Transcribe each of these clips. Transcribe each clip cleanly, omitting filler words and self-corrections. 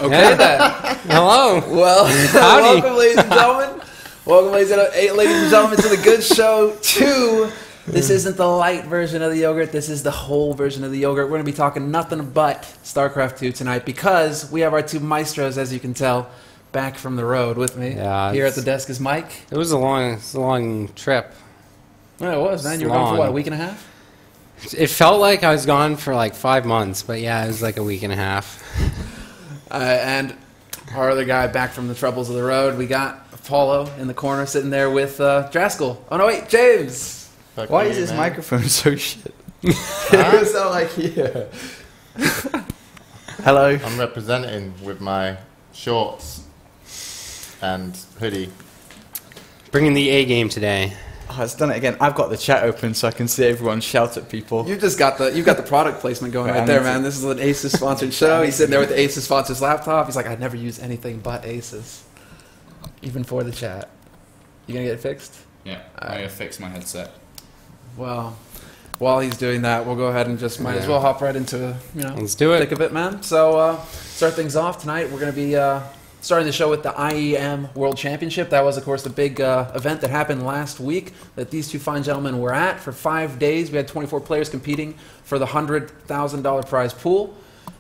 Okay then. Hello. Well, Howdy. welcome, ladies and gentlemen. Welcome, ladies and gentlemen, to the Good Show 2. This isn't the light version of the yogurt. This is the whole version of the yogurt. We're going to be talking nothing but StarCraft 2 tonight because we have our two maestros, as you can tell, back from the road with me. Yeah, Here at the desk is Mike. It was a long trip. Yeah, it was, man. You were gone for what, a week and a half? It felt like I was gone for like 5 months, but yeah, it was like a week and a half. And our other guy back from the troubles of the road, we got Paulo in the corner sitting there with Draskell. Oh, no, wait, James. Why is this microphone so shit? It sound like here. Hello. I'm representing with my shorts and hoodie. Bringing the A game today. Oh, it's done it again. I've got the chat open so I can see everyone shout at people. You've got the product placement going right there, man. This is an Asus sponsored show. He's sitting there with the Asus sponsor's laptop. He's like, I never use anything but Asus, even for the chat. You gonna get it fixed? Yeah, I gotta fix my headset. Well, while he's doing that, we'll go ahead and just might as well hop right into Let's do it. thick of it, man. So start things off tonight. We're gonna be starting the show with the IEM World Championship. That was, of course, the big event that happened last week that these two fine gentlemen were at for 5 days. We had 24 players competing for the $100,000 prize pool.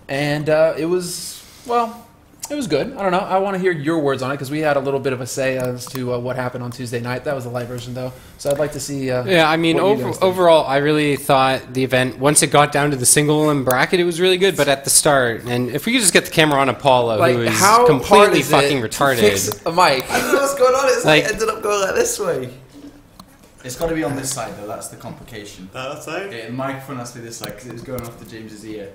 And it was, well, it was good. I don't know. I want to hear your words on it because we had a little bit of a say as to what happened on Tuesday night. That was the live version, though. So I'd like to see... yeah, I mean, overall, I really thought the event, once it got down to the single and bracket, it was really good. But at the start, and if we could just get the camera on Apollo, like, who is how completely hard is fucking it retarded. To fix a mic. I don't know what's going on. It's Like- like ended up going like this way. It's got to be on this side though, that's the complication. That side? Yeah, the microphone has to be this side because it was going off to James's ear.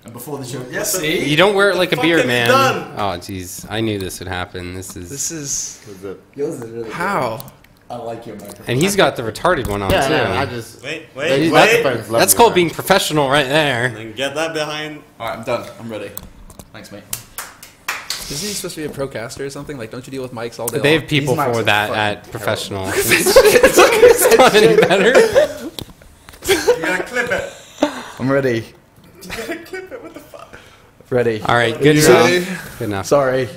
And before the show... Yeah, see? You don't wear it like a beard, fuck man. is done? Oh, jeez. I knew this would happen. This is... Yours is really How? good. I like your microphone. And he's got the retarded one on, too. Yeah, I just... Wait. That's called being professional right there. And get that behind. Alright, I'm done. I'm ready. Thanks, mate. Isn't he supposed to be a procaster or something? Like, don't you deal with mics all day They long? have people These mics for are that fucking at professional. It's Not any better. You gotta clip it. I'm ready. You gotta clip it. What the fuck? Ready. All right, good enough. Good enough. Sorry.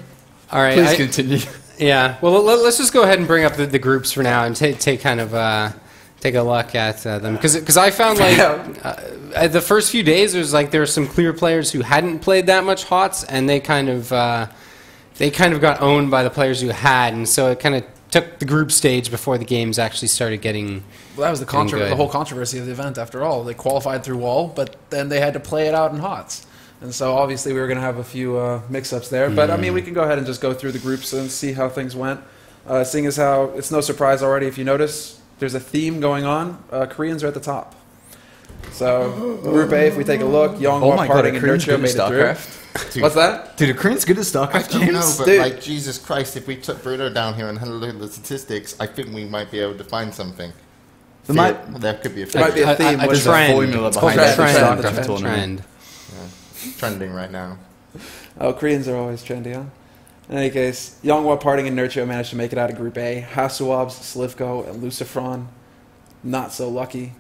All right. Please continue. Yeah. Well, let's just go ahead and bring up the groups for now and take kind of take a look at them because I found like the first few days there were some clear players who hadn't played that much HOTS and they kind of got owned by the players who had, and so it kind of took the group stage before the games actually started getting. Well, that was the whole controversy of the event. After all, they qualified through Wall, but then they had to play it out in HOTS. And so obviously we were going to have a few mix-ups there. But, I mean, we can go ahead and just go through the groups and see how things went. Seeing as how it's no surprise already, if you notice, there's a theme going on. Koreans are at the top. So, Group A, if we take a look, Youngwa, Parting, and Nurture made it through. What's that? Dude, the Korean's good at StarCraft, James. No, but Dude. like, Jesus Christ, if we took Bruno down here and had a look at the statistics, I think we might be able to find something. There could be a There might be a theme. a There's trend. formula It's called behind a every trend. StarCraft tournament. Trend. trending right now. Oh, Koreans are always trendy, huh? In any case, Youngwa, Parting, and Nurture managed to make it out of Group A. Hasuabs, Slivko, and Lucifron, not so lucky.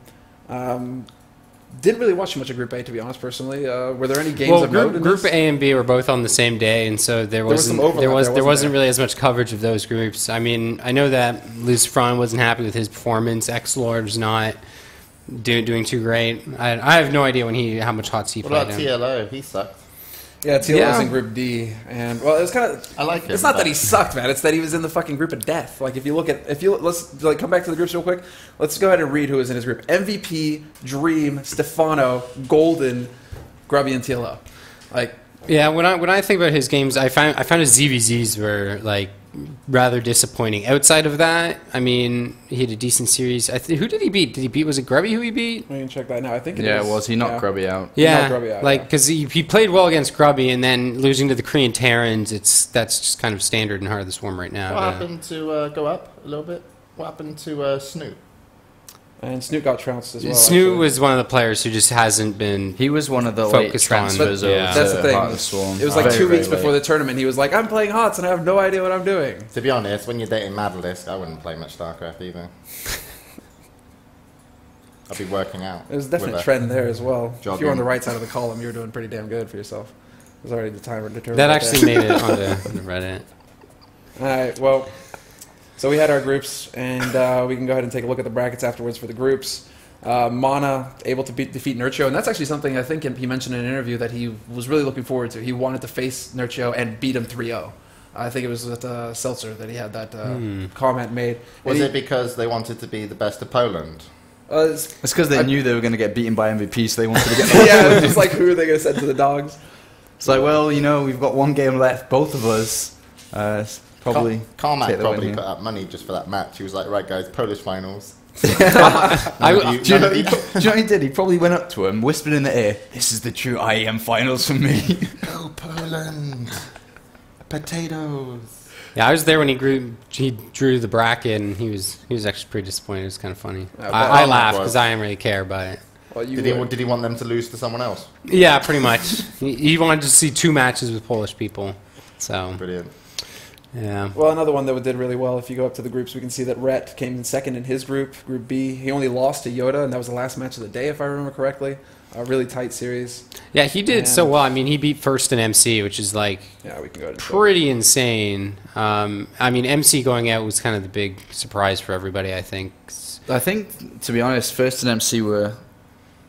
Didn't really watch much of Group A, to be honest, personally. Were there any games of note in Group this? A and B were both on the same day, and so there was some wasn't overlap there wasn't there? really as much coverage of those groups. I mean, I know that Lucifron wasn't happy with his performance. X-Lord's not doing too great. I have no idea how much HOTS he What played about in. TLO? He sucked. Yeah, Teal Yeah. was in Group D, and well, it was kind of. I like him. It's not but- that he sucked, man. It's that he was in the fucking group of death. Like, let's like come back to the groups real quick. Let's go ahead and read who was in his group: MVP, Dream, Stefano, Golden, Grubby, and TLO. Like, Yeah, when I think about his games, I found his ZVZs were like rather disappointing. Outside of that, I mean, he had a decent series. Who did he beat? Was it Grubby who he beat? we can check that now. I think. It Yeah, is. was he knocked Yeah. Grubby out? Yeah, knocked Grubby out, like yeah. because he played well against Grubby, and then losing to the Korean Terrans, that's just kind of standard in Heart of the Swarm right now. What happened to go up a little bit? What happened to Snoop? And Snoot got trounced as well. Snoot actually. was one of the players who just hasn't been. He was one of the late Focused on- transfers but over yeah. to That's the thing. Heart of the Swarm. It was like Very, 2 weeks very before late. the tournament. He was like, "I'm playing HOTS and I have no idea what I'm doing." To be honest, when you're dating Madalisk, I wouldn't play much StarCraft either. I'll be working out. There's a definite with trend there as well. If you jogging. were on the right side of the column, you were doing pretty damn good for yourself. There's already the timer determined. That right actually there. made it onto Reddit. All right, well, so we had our groups, and we can go ahead and take a look at the brackets afterwards for the groups. Mana able to defeat Nurcho, and that's actually something I think he mentioned in an interview that he was really looking forward to. He wanted to face Nurcho and beat him 3-0. I think it was with Seltzer that he had that comment made. Was it because they wanted to be the best of Poland? It's because they knew they were going to get beaten by MVP, so they wanted to get. Yeah, it was just like, who are they going to send to the dogs? It's like, well, you know, we've got one game left, both of us. Probably. Carmack take the win probably here. put up money just for that match. He was like, right, guys, Polish finals. Do you know what he did? He probably went up to him, whispered in the ear, "This is the true IEM finals for me." Go Poland! Potatoes! Yeah, I was there when he drew the bracket, and he was actually pretty disappointed. It was kind of funny. I laughed because I didn't really care, but Well, Did he want them to lose to someone else? yeah, pretty much. He wanted to see 2 matches with Polish people. So Brilliant. yeah. Well, another one that did really well, if you go up to the groups, we can see that Rhett came in second in his group, Group B. He only lost to Yoda, and that was the last match of the day, if I remember correctly. A really tight series. Yeah, he did so And- well. I mean, he beat first in MC, which is like Yeah, we can go ahead and pretty insane. I mean, MC going out was kind of the big surprise for everybody, I think. I think, to be honest, first and MC were.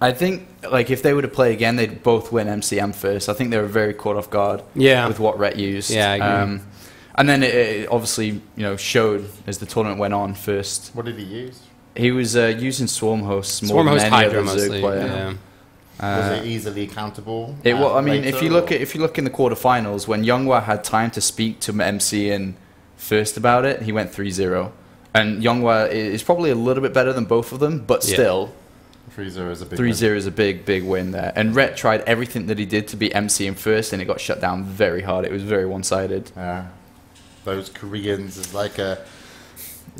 I think, like, if they were to play again, they'd both win MC and first. I think they were very caught off guard with what Rhett used. Yeah, I agree. And then it obviously, showed as the tournament went on. First, What did he use? he was using Swarm hosts more Swarm than host any Hydra other Zerg mostly. player. Yeah. Was it easily countable? I mean, later, if you look in the quarterfinals, when Younghwa had time to speak to MC and first about it, he went 3-0. And Younghwa is probably a little bit better than both of them, but still, 3-0 is a big 3-0 is a big win there. And Rhett tried everything that he did to beat MC in first, and it got shut down very hard. It was very one-sided. Yeah. Those Koreans is like a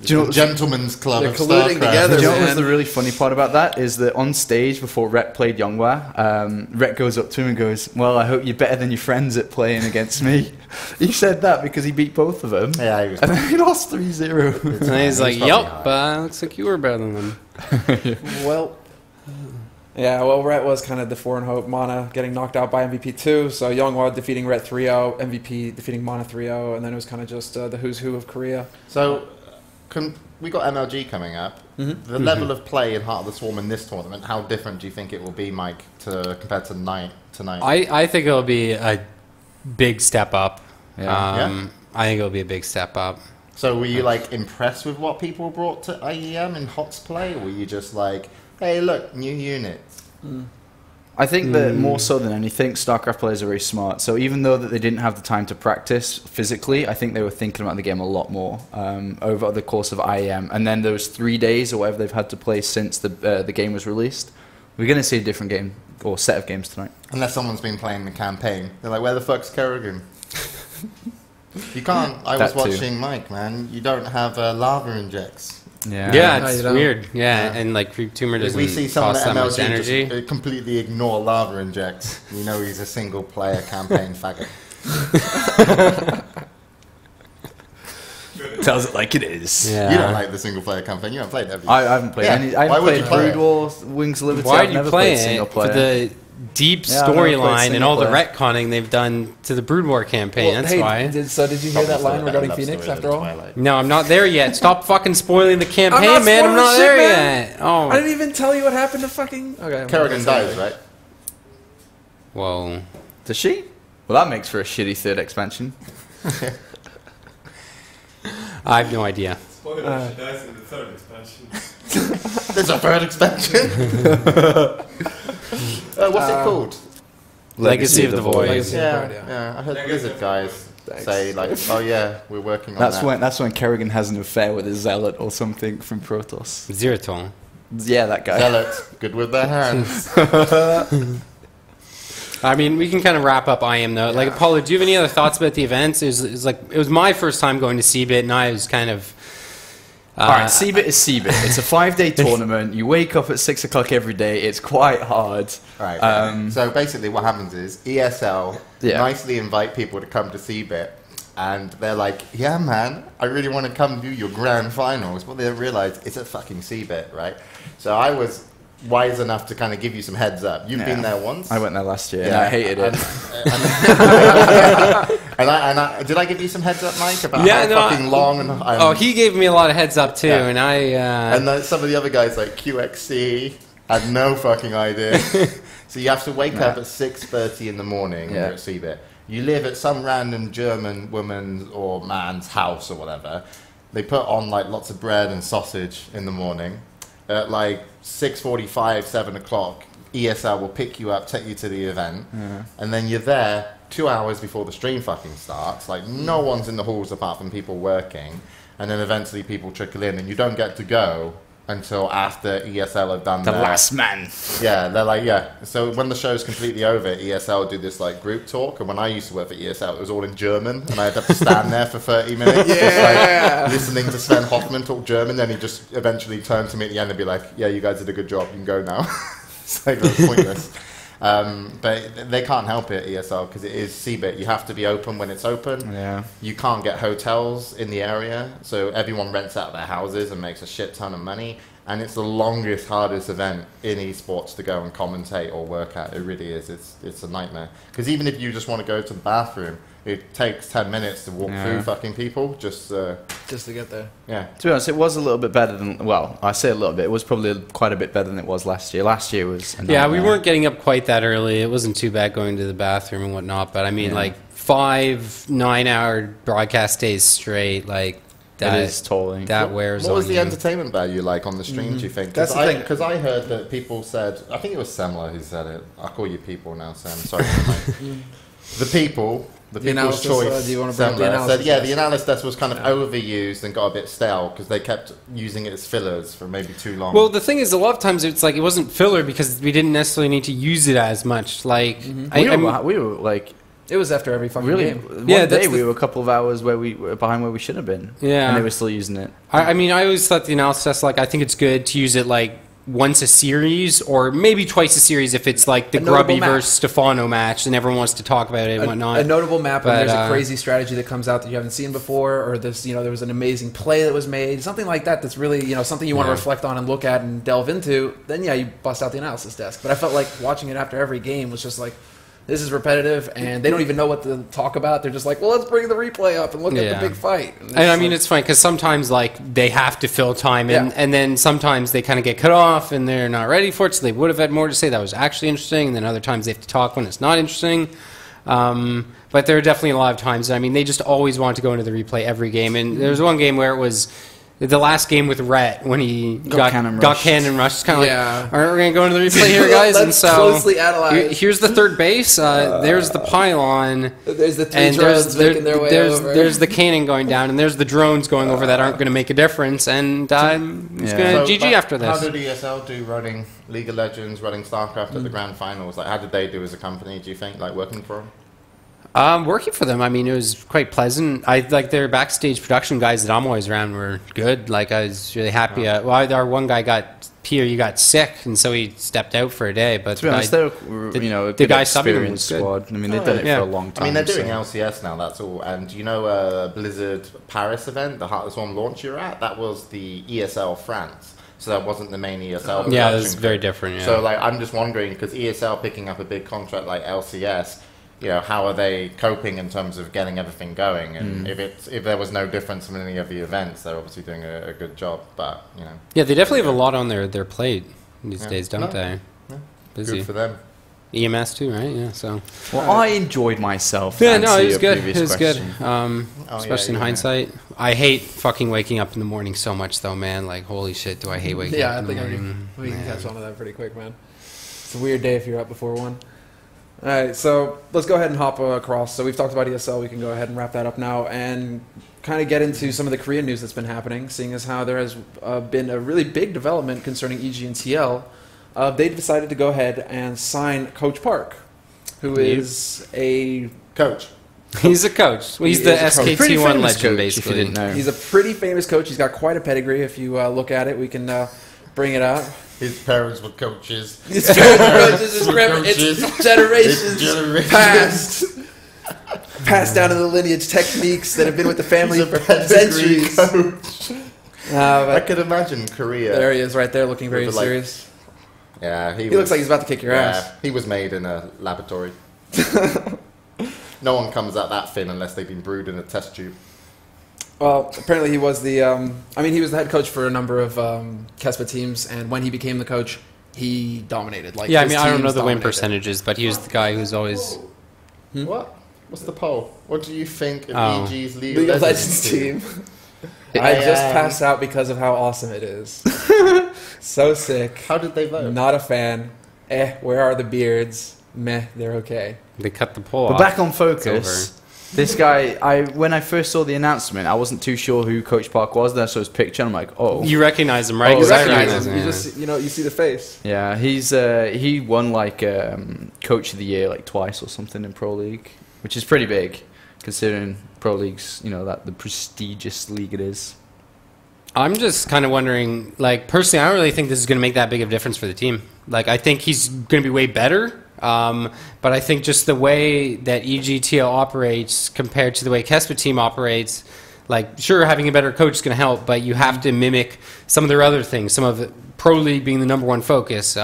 Do you know, gentleman's club They're of colluding StarCraft. together. do you know what was man. the really funny part about that? Is that on stage before Rhett played Younghwa, Rhett goes up to him and goes, "Well, I hope you're better than your friends at playing against me." He said that because he beat both of them. Yeah, he was. And then he lost 3-0. And he's like, "Yup, looks like you were better than them." Well, Rhett was kind of the foreign hope. Mana getting knocked out by MVP 2, so Younghwa defeating Rhett 3-0, MVP defeating Mana 3-0, and then it was kind of just the who's who of Korea. So, we got MLG coming up. Mm-hmm. The level of play in Heart of the Swarm in this tournament, how different do you think it will be, Mike, compared to tonight? I think it'll be a big step up. Yeah. I think it'll be a big step up. So were you impressed with what people brought to IEM in HOTS play, or were you just like, hey, look, new units? I think that more so than anything, StarCraft players are very smart. So even though that they didn't have the time to practice physically, I think they were thinking about the game a lot more over the course of IEM. And then those 3 days or whatever they've had to play since the game was released, we're going to see a different game or set of games tonight. Unless someone's been playing the campaign. They're like, where the fuck's Kerrigan? You can't. I was That too. watching Mike, man. You don't have lava injects. Yeah. Yeah, No, you it's don't. weird. Yeah, Yeah. and Creep Tumor If doesn't we see someone cost at that much MLG energy. just completely ignore lava injects, you know he's a single player campaign faggot. Tells it like it is. Yeah. You don't like the single player campaign. You haven't played, have you? I haven't played Yeah. any. I Why haven't would you played play Brood it? War, Wings of Liberty. Why I've do you never play played single it for player. the deep Yeah, I've never played storyline and single all the player. retconning they've done to the Brood War campaign? Well, That's hey, why. Did you hear that line regarding Phoenix after all? No, I'm not there yet. Stop fucking spoiling the campaign, I'm not man. I'm spoiling not shit, there man. yet. Oh. I didn't even tell you what happened to fucking... Okay. Kerrigan dies, right? Whoa. Does she? Well, that makes for a shitty third expansion. I have no idea. Spoiler, she dies in the third expansion. There's a third expansion. What's it called? Legacy of the Void. Legacy of the Void, Yeah. I heard Legacy Blizzard of guys Thanks. say oh yeah, we're working on That's that. when Kerrigan has an affair with a zealot or something from Protoss. Zeratol. Yeah, that guy. Zealots, good with their hands. I mean, we can kind of wrap up IM though. Like, Paulo, do you have any other thoughts about the events? It was my first time going to CBIT, and I was kind of. All right, CBIT is CBIT. It's a 5-day tournament. You wake up at 6 o'clock every day. It's quite hard. Right. So basically, what happens is ESL nicely invite people to come to CBIT, and they're like, "Yeah, man, I really want to come do your grand finals." But they don't realize it's a fucking CBIT, right? So I was wise enough to kind of give you some heads up. You've been there once. I went there last year, and I hated it. And did I give you some heads up, Mike, about how fucking long? And he gave me a lot of heads up too, and I. And then some of the other guys like QXC had no fucking idea. So you have to wake up at 6:30 in the morning when you're at CeBIT. You live at some random German woman's or man's house or whatever. They put on like lots of bread and sausage in the morning. At like 6:45, 7 o'clock, ESL will pick you up, take you to the event, and then you're there 2 hours before the stream fucking starts. Like no one's in the halls apart from people working, and then eventually people trickle in, and you don't get to go until after ESL have done the last man. Yeah, they're like, so when the show's completely over, ESL do this like group talk, and when I used to work for ESL, it was all in German, and I'd have to stand there for 30 minutes just like listening to Sven Hoffman talk German. Then he just eventually turned to me at the end and be like, yeah, you guys did a good job, you can go now. It's like, that's pointless. But they can't help it, ESL, because it is CeBIT. You have to be open when it's open. Yeah. You can't get hotels in the area, so everyone rents out their houses and makes a shit ton of money. And it's the longest, hardest event in esports to go and commentate or work at. It really is. It's a nightmare. Because even if you just want to go to the bathroom, it takes 10 minutes to walk through fucking people just to get there. Yeah. To be honest, it was a little bit better than, well, I say a little bit. It was probably quite a bit better than it was last year. Last year was a nightmare. we weren't getting up quite that early. It wasn't too bad going to the bathroom and whatnot. But I mean, like 5 9-hour broadcast days straight, like that is tolling. That wears on What was the you. entertainment value like on the stream, do you think? That's the thing. Because I heard that people said, I think it was Semmler who said it. I'll call you people now, Sam. Sorry. The people's analysis, choice. do you want to bring up the Semmler analysis said, the analysis desk was kind of overused and got a bit stale because they kept using it as fillers for maybe too long. Well, the thing is, a lot of times it's like it wasn't filler because we didn't necessarily need to use it as much. Like we were like, it was after every fucking game. One day we were a couple of hours where we were behind where we should have been. Yeah. And they were still using it. I mean, I always thought the analysis, like, I think it's good to use it, like, once a series or maybe twice a series if it's, like, the Grubby versus Stefano match and everyone wants to talk about it and whatnot. A notable map when there's a crazy strategy that comes out that you haven't seen before, or this, there was an amazing play that was made, something like that that's really, something you want to reflect on and look at and delve into, then, you bust out the analysis desk. But I felt like watching it after every game was just like, this is repetitive, and they don't even know what to talk about. They're just like, well, let's bring the replay up and look at the big fight. And I mean, it's funny, because sometimes, like, they have to fill time, and then sometimes they kind of get cut off, and they're not ready for it, so they would have had more to say that was actually interesting, and then other times they have to talk when it's not interesting. But there are definitely a lot of times, I mean, they just always want to go into the replay every game, and there was one game where it was the last game with Rhett when he got cannon rushed. It's kind of like, all right, we're going to go into the replay here, guys. Let's and so closely analyze. Here's the third base. There's the pylon. There's the three drones making their way over. There's the cannon going down, and there's the drones going over that aren't going to make a difference. And it's going to GG after this. How did ESL do running League of Legends, running StarCraft at the Grand Finals? Like, how did they do as a company, do you think, like working for them? Working for them, I mean, it was quite pleasant. I like their backstage production guys that I'm always around were good. Like, I was really happy. Our one guy got sick, and so he stepped out for a day. But to be honest, they're a good experienced squad. I mean, they've done it for a long time. I mean, they're doing LCS now. That's all. And Blizzard Paris event, the Heartless One launch you're at, that was the ESL France. So that wasn't the main ESL. Yeah, it's very different. Yeah. So like, I'm just wondering because ESL picking up a big contract like LCS. How are they coping in terms of getting everything going? And if there was no difference from any of the events, they're obviously doing a good job. But yeah, they definitely have a lot on their plate these days, don't they? Yeah. Busy. Good for them. EMS too, right? Yeah. So. Well, I enjoyed myself. Yeah, no, it was good. It was good. Especially in hindsight, I hate fucking waking up in the morning so much, though, man. Like, holy shit, do I hate waking up in the morning? We can catch on to that pretty quick, man. It's a weird day if you're up before 1. All right, so let's go ahead and hop across. So we've talked about ESL. We can go ahead and wrap that up now and kind of get into some of the Korean news that's been happening, seeing as how there has been a really big development concerning EG and TL. They decided to go ahead and sign Coach Park, who is a coach. He's a coach. Well, he's the SKT1 legend, basically. If you didn't know. He's a pretty famous coach. He's got quite a pedigree. If you look at it, we can bring it out. His parents were coaches. His generations passed down in the lineage techniques that have been with the family for centuries. I could imagine Korea. There he is, right there, looking very serious. Yeah, He looks like he's about to kick your ass. He was made in a laboratory. No one comes out that thin unless they've been brewed in a test tube. Well, apparently he was the. He was the head coach for a number of Kespa teams, and when he became the coach, he dominated. Like, Yeah, I his mean, I don't know teams the win dominated. percentages, but he was the guy who's always... What? What's the poll? What do you think of Oh. EG's League League of of Legends Legends team? team. I just passed out because of how awesome it is. So sick. How did they vote? Not a fan. Where are the beards? Meh, they're okay. They cut the poll But off. back on It's focus. This guy, when I first saw the announcement, I wasn't too sure who Coach Park was. Then I saw his picture, and I'm like, oh. You recognize him, right? Oh, You 'Cause I recognize him. him, You just, you see the face. Yeah, he won like Coach of the Year like twice or something in Pro League, which is pretty big, considering Pro League's, that the prestigious league it is. I'm just kind of wondering, like, personally, I don't really think this is going to make that big of a difference for the team. Like, I think he's going to be way better, but I think just the way that EGTL operates compared to the way Kespa team operates, like, sure, having a better coach is going to help, but you have to mimic some of their other things, some of Pro League being the number one focus,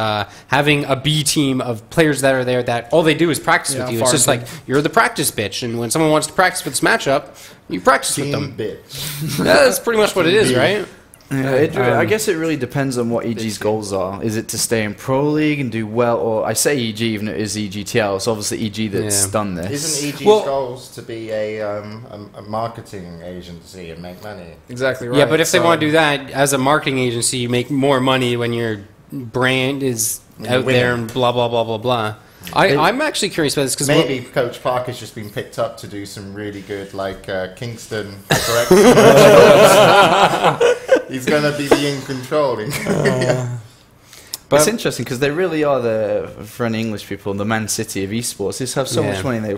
having a B team of players that are there that all they do is practice with you. It's just like, you're the practice bitch, and when someone wants to practice for this matchup, you practice with them. Bitch. That's pretty much what it is, right? Yeah, I guess it really depends on what EG's goals are. Is it to stay in Pro League and do well, or I say EG even if it is EGTL, it's obviously EG that's done this. Isn't EG's goals to be a marketing agency and make money? Exactly right. Yeah, but if they want to do that as a marketing agency, you make more money when your brand is out there and blah, blah, blah, blah, blah. I'm actually curious about this because maybe Coach Park has just been picked up to do some really good, like Kingston. Correct? He's going to be the in control. But it's interesting because they really are for any English people, the Man City of esports. They just have so much money, they're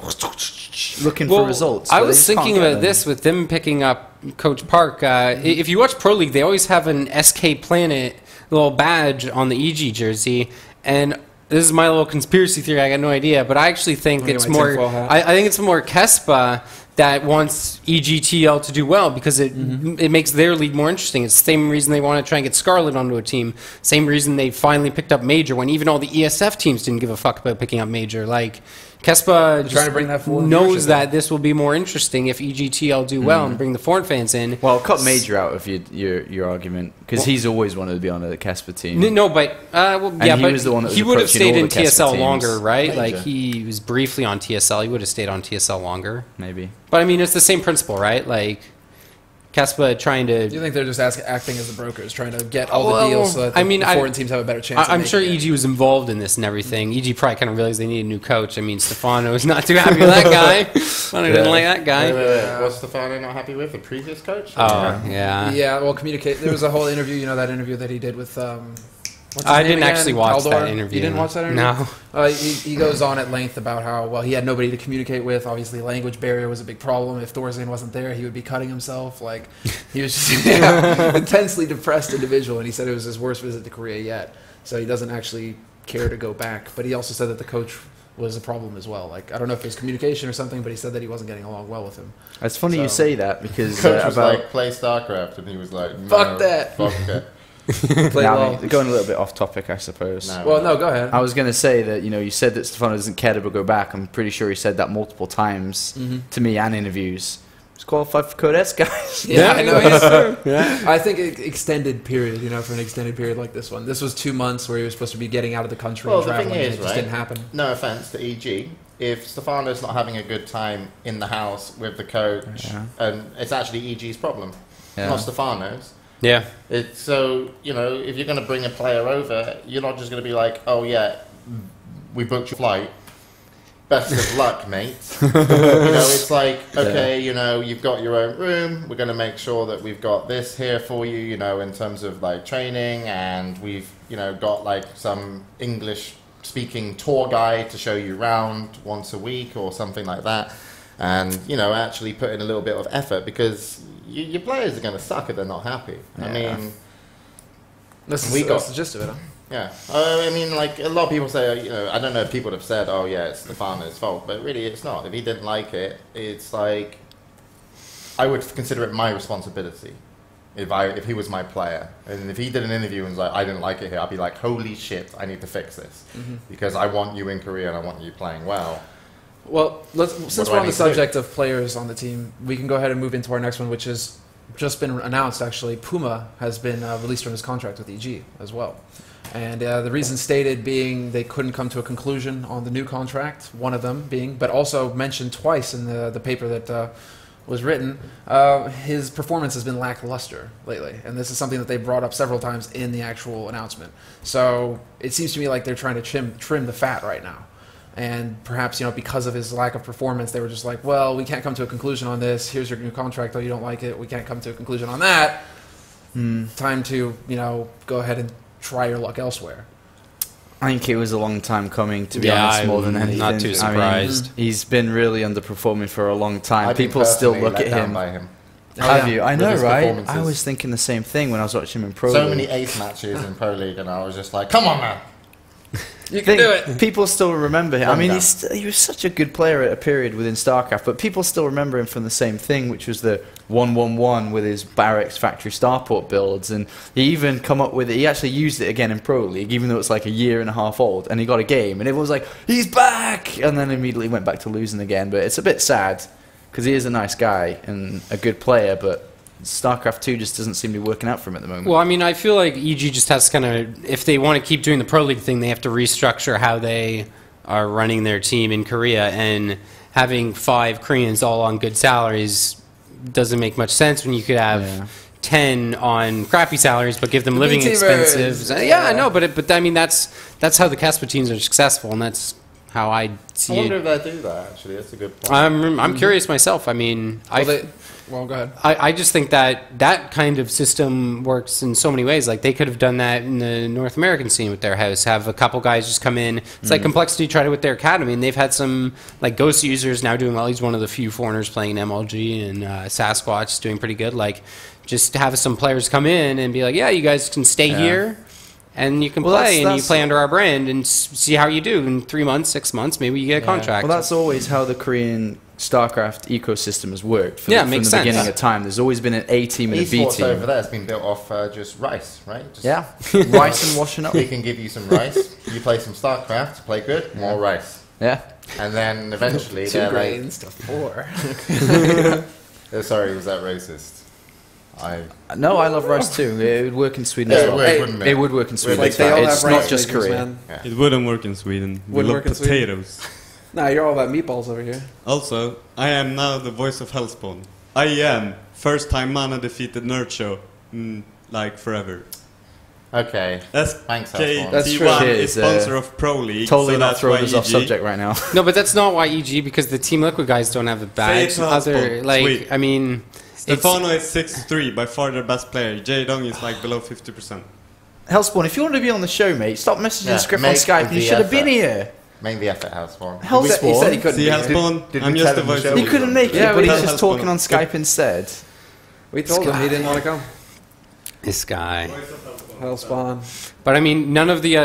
looking for results. I was thinking about this with them picking up Coach Park. If you watch Pro League, they always have an SK Planet little badge on the EG jersey, and this is my little conspiracy theory. I got no idea, but I actually think it's more. I think it's more Kespa that wants EGTL to do well because it makes their league more interesting. It's the same reason they want to try and get Scarlet onto a team. Same reason they finally picked up Major when even all the ESF teams didn't give a fuck about picking up Major. Like Kespa just trying to bring that forward knows that this will be more interesting if EGTL do well and bring the foreign fans in. Well, cut Major out of your argument because he's always wanted to be on the Kespa team. No, but he was the one that was he would have approaching stayed all in the Kespa TSL teams. longer, right? Major. Like he was briefly on TSL. He would have stayed on TSL longer. Maybe. But I mean, it's the same principle, right? Like Kespa trying to. Do you think they're just acting as the brokers, trying to get all the deals so that the foreign teams have a better chance? I'm sure EG was involved in this and everything. EG probably kind of realized they needed a new coach. I mean, Stefano was not too happy with that guy. Stefano didn't like that guy. Wait. Was Stefano not happy with the previous coach? Oh, yeah. Yeah, well, communicate. There was a whole interview, that interview that he did with. What's his I name didn't again? actually watch Caldor? that interview. You didn't watch that interview? No. He goes on at length about how, he had nobody to communicate with. Obviously, language barrier was a big problem. If Thorzan wasn't there, he would be cutting himself. Like, he was just intensely depressed individual, and he said it was his worst visit to Korea yet. So he doesn't actually care to go back. But he also said that the coach was a problem as well. Like, I don't know if it was communication or something, but he said that he wasn't getting along well with him. It's funny you say that because Coach was like, play StarCraft, and he was like, no, Fuck that. Fuck that. Going a little bit off topic, I suppose. No, go ahead. I was going to say that you said that Stefano doesn't care to go back. I'm pretty sure he said that multiple times to me and interviews. He's qualified for Code S, guys. Yeah, I know. He's true. Yeah. I think extended period, for an extended period like this one. This was 2 months where he was supposed to be getting out of the country and the traveling, thing is, and it just didn't happen. No offense to EG. If Stefano's not having a good time in the house with the coach, and it's actually EG's problem, not Stefano's. Yeah. It's so, if you're going to bring a player over, you're not just going to be like, oh yeah, we booked your flight. Best of luck, mate. It's like, okay, you've got your own room. We're going to make sure that we've got this here for you, in terms of like training, and we've, got like some English speaking tour guide to show you around once a week or something like that. And, actually put in a little bit of effort because your players are going to suck if they're not happy. I mean, That's the gist of it, huh? Yeah. I mean, like, a lot of people say, I don't know if people have said, oh, yeah, it's Stefano's fault, but really it's not. If he didn't like it, it's like, I would consider it my responsibility if he was my player, and if he did an interview and was like, I didn't like it here, I'd be like, holy shit, I need to fix this because I want you in Korea and I want you playing well. Well, since we're on the subject of players on the team, we can go ahead and move into our next one, which has just been announced. Actually, Puma has been released from his contract with EG as well. And the reason stated being they couldn't come to a conclusion on the new contract, one of them being, but also mentioned twice in the paper that was written, his performance has been lackluster lately. And this is something that they brought up several times in the actual announcement. So it seems to me like they're trying to trim the fat right now. And perhaps, because of his lack of performance, they were just like, well, we can't come to a conclusion on this. Here's your new contract. Oh, you don't like it. We can't come to a conclusion on that. Time to, go ahead and try your luck elsewhere. I think it was a long time coming, to be honest, more than anything. Not too surprised. He's been really underperforming for a long time. People still look at him. By him. Have you? I know, right? I was thinking the same thing when I was watching him in Pro League. So many ace matches in Pro League, and I was just like, come on, man. You can do it. People still remember him. I mean, he was such a good player at a period within StarCraft, but people still remember him from the same thing, which was the 1-1-1 with his Barracks Factory Starport builds, and he even come up with it. He actually used it again in Pro League, even though it's like a year and a half old, and he got a game, and everyone was like, he's back! And then immediately went back to losing again, but it's a bit sad, because he is a nice guy and a good player, but StarCraft 2 just doesn't seem to be working out for him at the moment. Well, I mean, I feel like EG just has to kind of, if they want to keep doing the Pro League thing, they have to restructure how they are running their team in Korea, and having 5 Koreans all on good salaries doesn't make much sense when you could have 10 on crappy salaries but give them living expenses. Yeah, I know, but I mean, that's how the Casper teams are successful, and that's how I see it. I wonder if they do that, actually. That's a good point. I'm curious myself. I mean, Well, go ahead. I just think that kind of system works in so many ways. Like, they could have done that in the North American scene with their house. Have a couple guys just come in. It's like Complexity tried it with their academy, and they've had some, like, Ghost users now doing well. He's one of the few foreigners playing MLG, and Sasquatch doing pretty good. Like, just have some players come in and be like, yeah, you guys can stay here, and you can play, and you play under our brand, and see how you do. In 3 months, 6 months, maybe you get a contract. Well, that's always how the Korean StarCraft ecosystem has worked from the sense. beginning of time. There's always been an A team and a B Esports team. over there has been built off just rice, right? Just Rice and washing up. We can give you some rice. You play some StarCraft, play good, more rice. Yeah. And then eventually 2 grains to 4. Sorry, was that racist? No, I love rice too. It would work in Sweden as well. It would work in Sweden. Like, they all It's have not rice just makers, Korea. man. Yeah. It wouldn't work in Sweden. We Wouldn't love work in Sweden? potatoes. Nah, you're all about meatballs over here. Also, I am now the voice of Hellspawn. I am first time mana defeated Nerd Show. Like forever. Okay. Thanks, Hellspawn. That's true. SK1 is sponsor of Pro League. Totally so not that's throwing why us off EG. subject right now. No, but that's not why EG, because the Team Liquid guys don't have a badge. Say it, Hellspawn. Sweet. I mean, Stefano is 6'3", by far their best player. Jaedong is like below 50%. Hellspawn, if you want to be on the show, mate, stop messaging Script on make Skype. You the should have been effort. here. Make the effort, Hellspawn. Hellspawn. He said he couldn't. See, Hellspawn, Did I'm we just tell the him the voice show of He couldn't make it, Yeah, but he's we- just talking on Skype instead. We told him he didn't want to come. this guy. Hellspawn. But I mean, none of the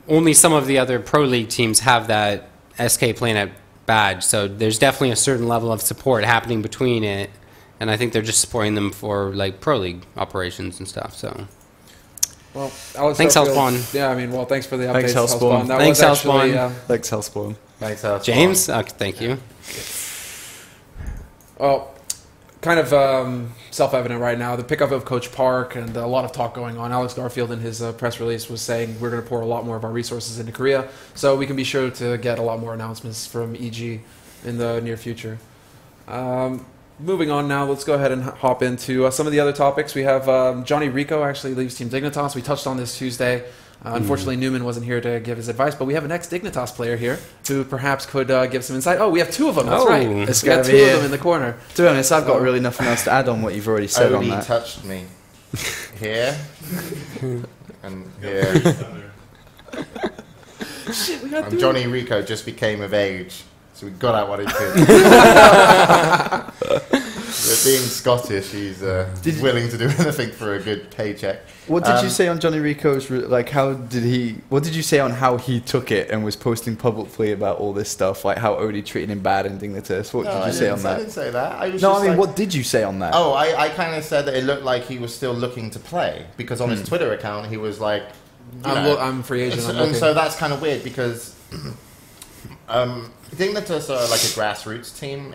only some of the other Pro League teams have that SK Planet badge. So there's definitely a certain level of support happening between it, and I think they're just supporting them for like Pro League operations and stuff. So. Well, Alex Thanks, Garfield- Hellspawn. Yeah, I mean, well, thanks for the updates, Thanks, Hellspawn. That Thanks, was actually, Hellspawn. Thanks, Hellspawn. Thanks, Hellspawn. James? Okay, thank you. Well, kind of self-evident right now. The pickup of Coach Park and a lot of talk going on. Alex Garfield in his press release was saying we're going to pour a lot more of our resources into Korea, so we can be sure to get a lot more announcements from EG in the near future. Moving on now, let's go ahead and hop into some of the other topics. We have Johnny Rico actually leaves Team Dignitas. We touched on this Tuesday. Unfortunately, Newman wasn't here to give his advice, but we have an ex-Dignitas player here who perhaps could give some insight. Oh, we have 2 of them. That's right. This We got guy 2 of here. them in the corner. To be honest, I've got really nothing else to add on what you've already said on Odie that. touched me. Here. And here. And Johnny Rico just became of age, so we got out what he could. being Scottish, he's willing to do anything for a good paycheck. What did you say on Johnny Rico's, what did you say on how he took it and was posting publicly about all this stuff, like how Odie treated him bad and Dignitas? What did you say on that? I didn't say that. What did you say on that? Oh, I kind of said that it looked like he was still looking to play, because on his Twitter account, he was like, I'm free agent. And so that's kind of weird, because Dignitas are like a grassroots team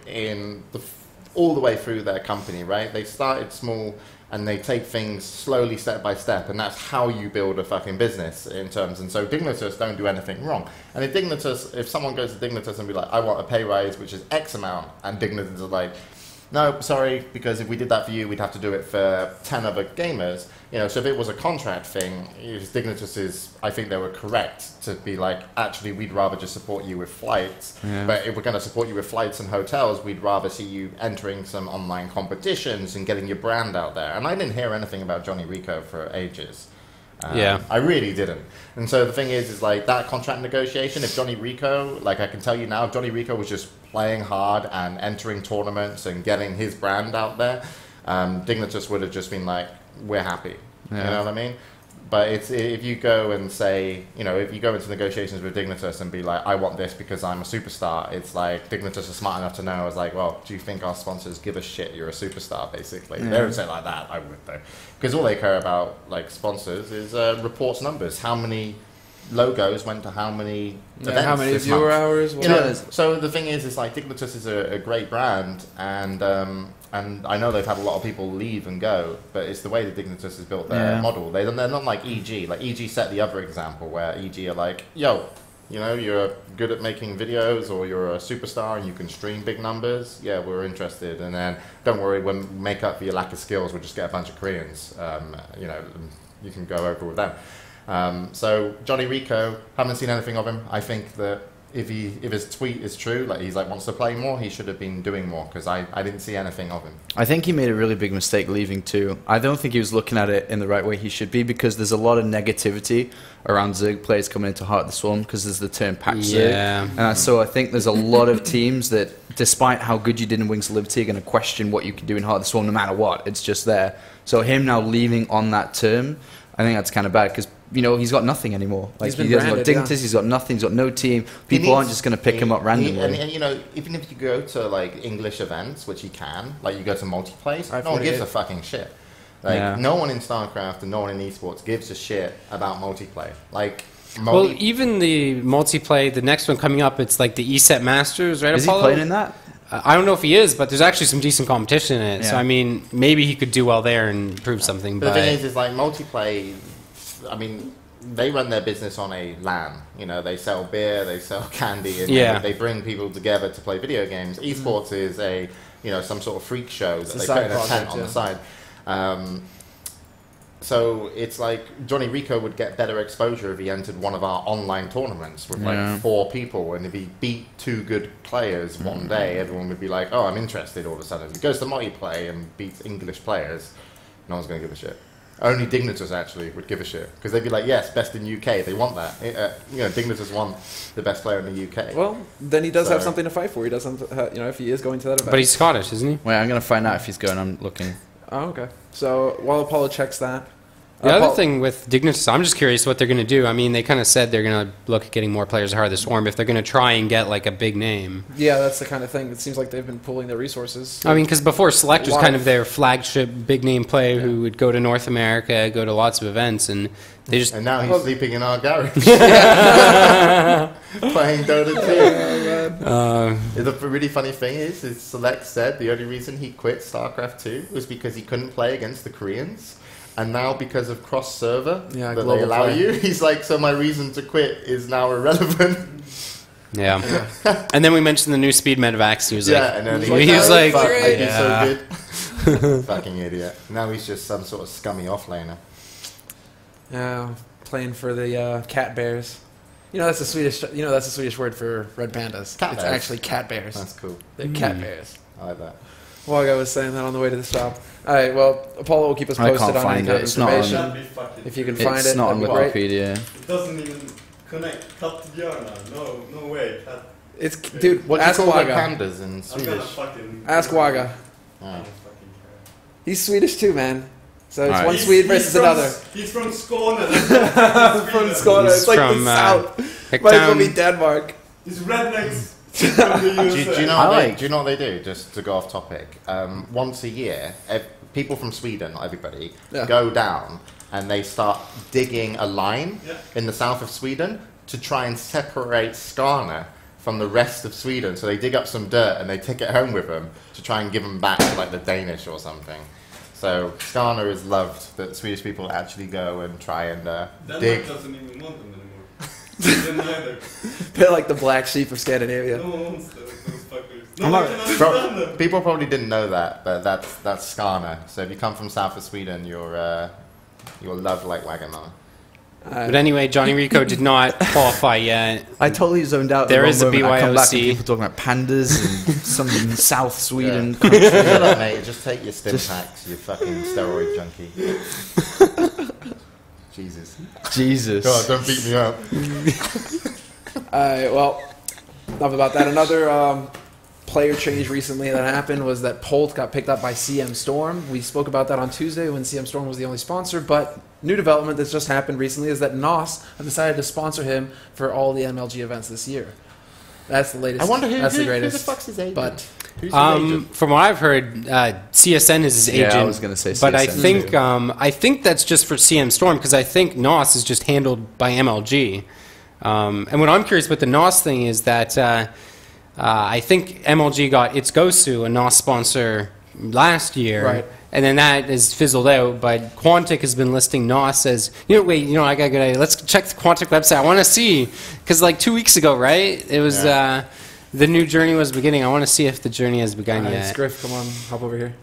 all the way through their company, right? They started small and they take things slowly, step by step, and that's how you build a fucking business in terms. And so Dignitas don't do anything wrong. And if someone goes to Dignitas and be like, I want a pay rise which is X amount, and Dignitas are like, no, sorry, because if we did that for you, we'd have to do it for 10 other gamers. So if it was a contract thing, Dignitas I think they were correct to be like, actually, we'd rather just support you with flights. Yeah. But if we're going to support you with flights and hotels, we'd rather see you entering some online competitions and getting your brand out there. And I didn't hear anything about Johnny Rico for ages. I really didn't. And so the thing is like that contract negotiation, if Johnny Rico, like I can tell you now, if Johnny Rico was just playing hard and entering tournaments and getting his brand out there, Dignitas would have just been like, we're happy. Yeah. You know what I mean? But if you go and say, if you go into negotiations with Dignitas and be like, I want this because I'm a superstar, it's like Dignitas are smart enough to know. I was like, well, do you think our sponsors give a shit you're a superstar, basically? Yeah. They would say like that, I would though. Because all they care about, like sponsors, is reports numbers. How many logos went to how many events, how many viewer hours. So the thing is like Dignitas is a great brand, and I know they've had a lot of people leave and go, but it's the way that Dignitas has built their model. They're not like EG. Like EG set the other example where EG are like, yo, you're good at making videos, or you're a superstar and you can stream big numbers. Yeah, we're interested. And then don't worry, when we make up for your lack of skills, we'll just get a bunch of Koreans. You can go over with them. So Johnny Rico, haven't seen anything of him. I think that if his tweet is true, like he's like wants to play more, he should have been doing more, because I didn't see anything of him. I think he made a really big mistake leaving too. I don't think he was looking at it in the right way he should be, because there's a lot of negativity around Zerg players coming into Heart of the Swarm because there's the term pack Zerg. And so I think there's a lot of teams that, despite how good you did in Wings of Liberty, are going to question what you can do in Heart of the Swarm no matter what. It's just there. So him now leaving on that term, I think that's kind of bad, because he's got nothing anymore. Like he hasn't got Dignitas, he's got nothing, he's got no team. People aren't just going to pick him up randomly. And even if you go to like English events, which you can, like you go to multiplays, no one gives a fucking shit. Like no one in StarCraft and no one in esports gives a shit about multiplayer. Like even the multiplayer, the next one coming up, it's like the ESET Masters, right? Is Apollo? he playing in that? I don't know if he is, but there's actually some decent competition in it. Yeah. So I mean, maybe he could do well there and prove something. But the thing is like multiplayer. I mean, they run their business on a LAN. They sell beer, they sell candy, and they bring people together to play video games. Esports is some sort of freak show that they put in a tent on the side. So it's like Johnny Rico would get better exposure if he entered one of our online tournaments with like 4 people, and if he beat 2 good players one day, everyone would be like, oh, I'm interested all of a sudden. If he goes to multiplayer and beats English players, no one's going to give a shit. Only Dignitas actually would give a shit, because they'd be like, yes, best in UK. They want that. Dignitas want the best player in the UK. Well, then he does have something to fight for. He does something, if he is going to that event. But he's Scottish, isn't he? Wait, I'm going to find out if he's going. I'm looking. Oh, okay. So while Apollo checks that. The other thing with Dignitas, I'm just curious what they're going to do. I mean, they kind of said they're going to look at getting more players at Heart of the Swarm if they're going to try and get like a big name. Yeah, that's the kind of thing. It seems like they've been pooling their resources. I mean, because before Select was kind of their flagship big name player who would go to North America, go to lots of events, and they just... And now he's sleeping in our garage. Playing Dota 2. The really funny thing is Select said the only reason he quit StarCraft 2 was because he couldn't play against the Koreans. And now, because of cross-server that they allow you, he's like, so my reason to quit is now irrelevant. Yeah. And then we mentioned the new speed medevacs. He was like, and then he was like, I'd be so good. Fucking idiot. Now he's just some sort of scummy offlaner. Yeah, playing for the cat bears. That's the Swedish. That's the Swedish word for red pandas. It's actually cat bears. That's cool. They're cat bears. I like that. Waga was saying that on the way to the stop. All right, well, Apollo will keep us posted on any kind of information. If you can find it, it's not on Wikipedia. It doesn't even connect. No way. Dude, what do you ask call Waga. pandas in Swedish? Ask Waga. Oh. He's Swedish too, man. So it's Alright. one Swede versus another. He's from Skåne. From Skåne, He's it's like from, the south. Hick Might as well Town. be Denmark. He's rednecks. Do you know I what like- do you know what they do? Just to go off topic. Once a year, people from Sweden, not everybody, Yeah. go down and they start digging a line in the south of Sweden to try and separate Skåne from the rest of Sweden. So they dig up some dirt and they take it home with them to try and give them back to like the Danish or something. So Skåne is loved that Swedish people actually go and try and dig. Denmark doesn't even want them anymore. Them either. They're like the black sheep of Scandinavia. No one wants those fuckers. No one can Pro- understand them. people probably didn't know that, but that's Skåne. So if you come from south of Sweden, you're loved like Wagamama. But anyway, Johnny Rico did not qualify yet. I totally zoned out. There the is a wrong moment. I come back and BYOC. people talking about pandas and some South Sweden Yeah. country. Shut up, mate. Just take your stim packs, you fucking steroid junkie. Jesus. Jesus. God, don't beat me up. Well, enough about that. Another player change recently that happened was that Polt got picked up by CM Storm. We spoke about that on Tuesday when CM Storm was the only sponsor, but new development that's just happened recently is that NOS have decided to sponsor him for all the MLG events this year. That's the latest. I wonder that's the who the greatest. fuck's his agent? But Who's his agent? From what I've heard, CSN is his Yeah, agent. I was gonna say but CSN I think that's just for CM Storm because I think NOS is just handled by MLG. And what I'm curious about the NOS thing is that I think MLG got its Gosu, a NOS sponsor, last year. Right. And then that has fizzled out, but Quantic has been listing NOS as, I got a good idea. Let's check the Quantic website. I want to see, because like 2 weeks ago, right? It was, the new journey was beginning. I want to see if the journey has begun yet. Griff, come on, hop over here.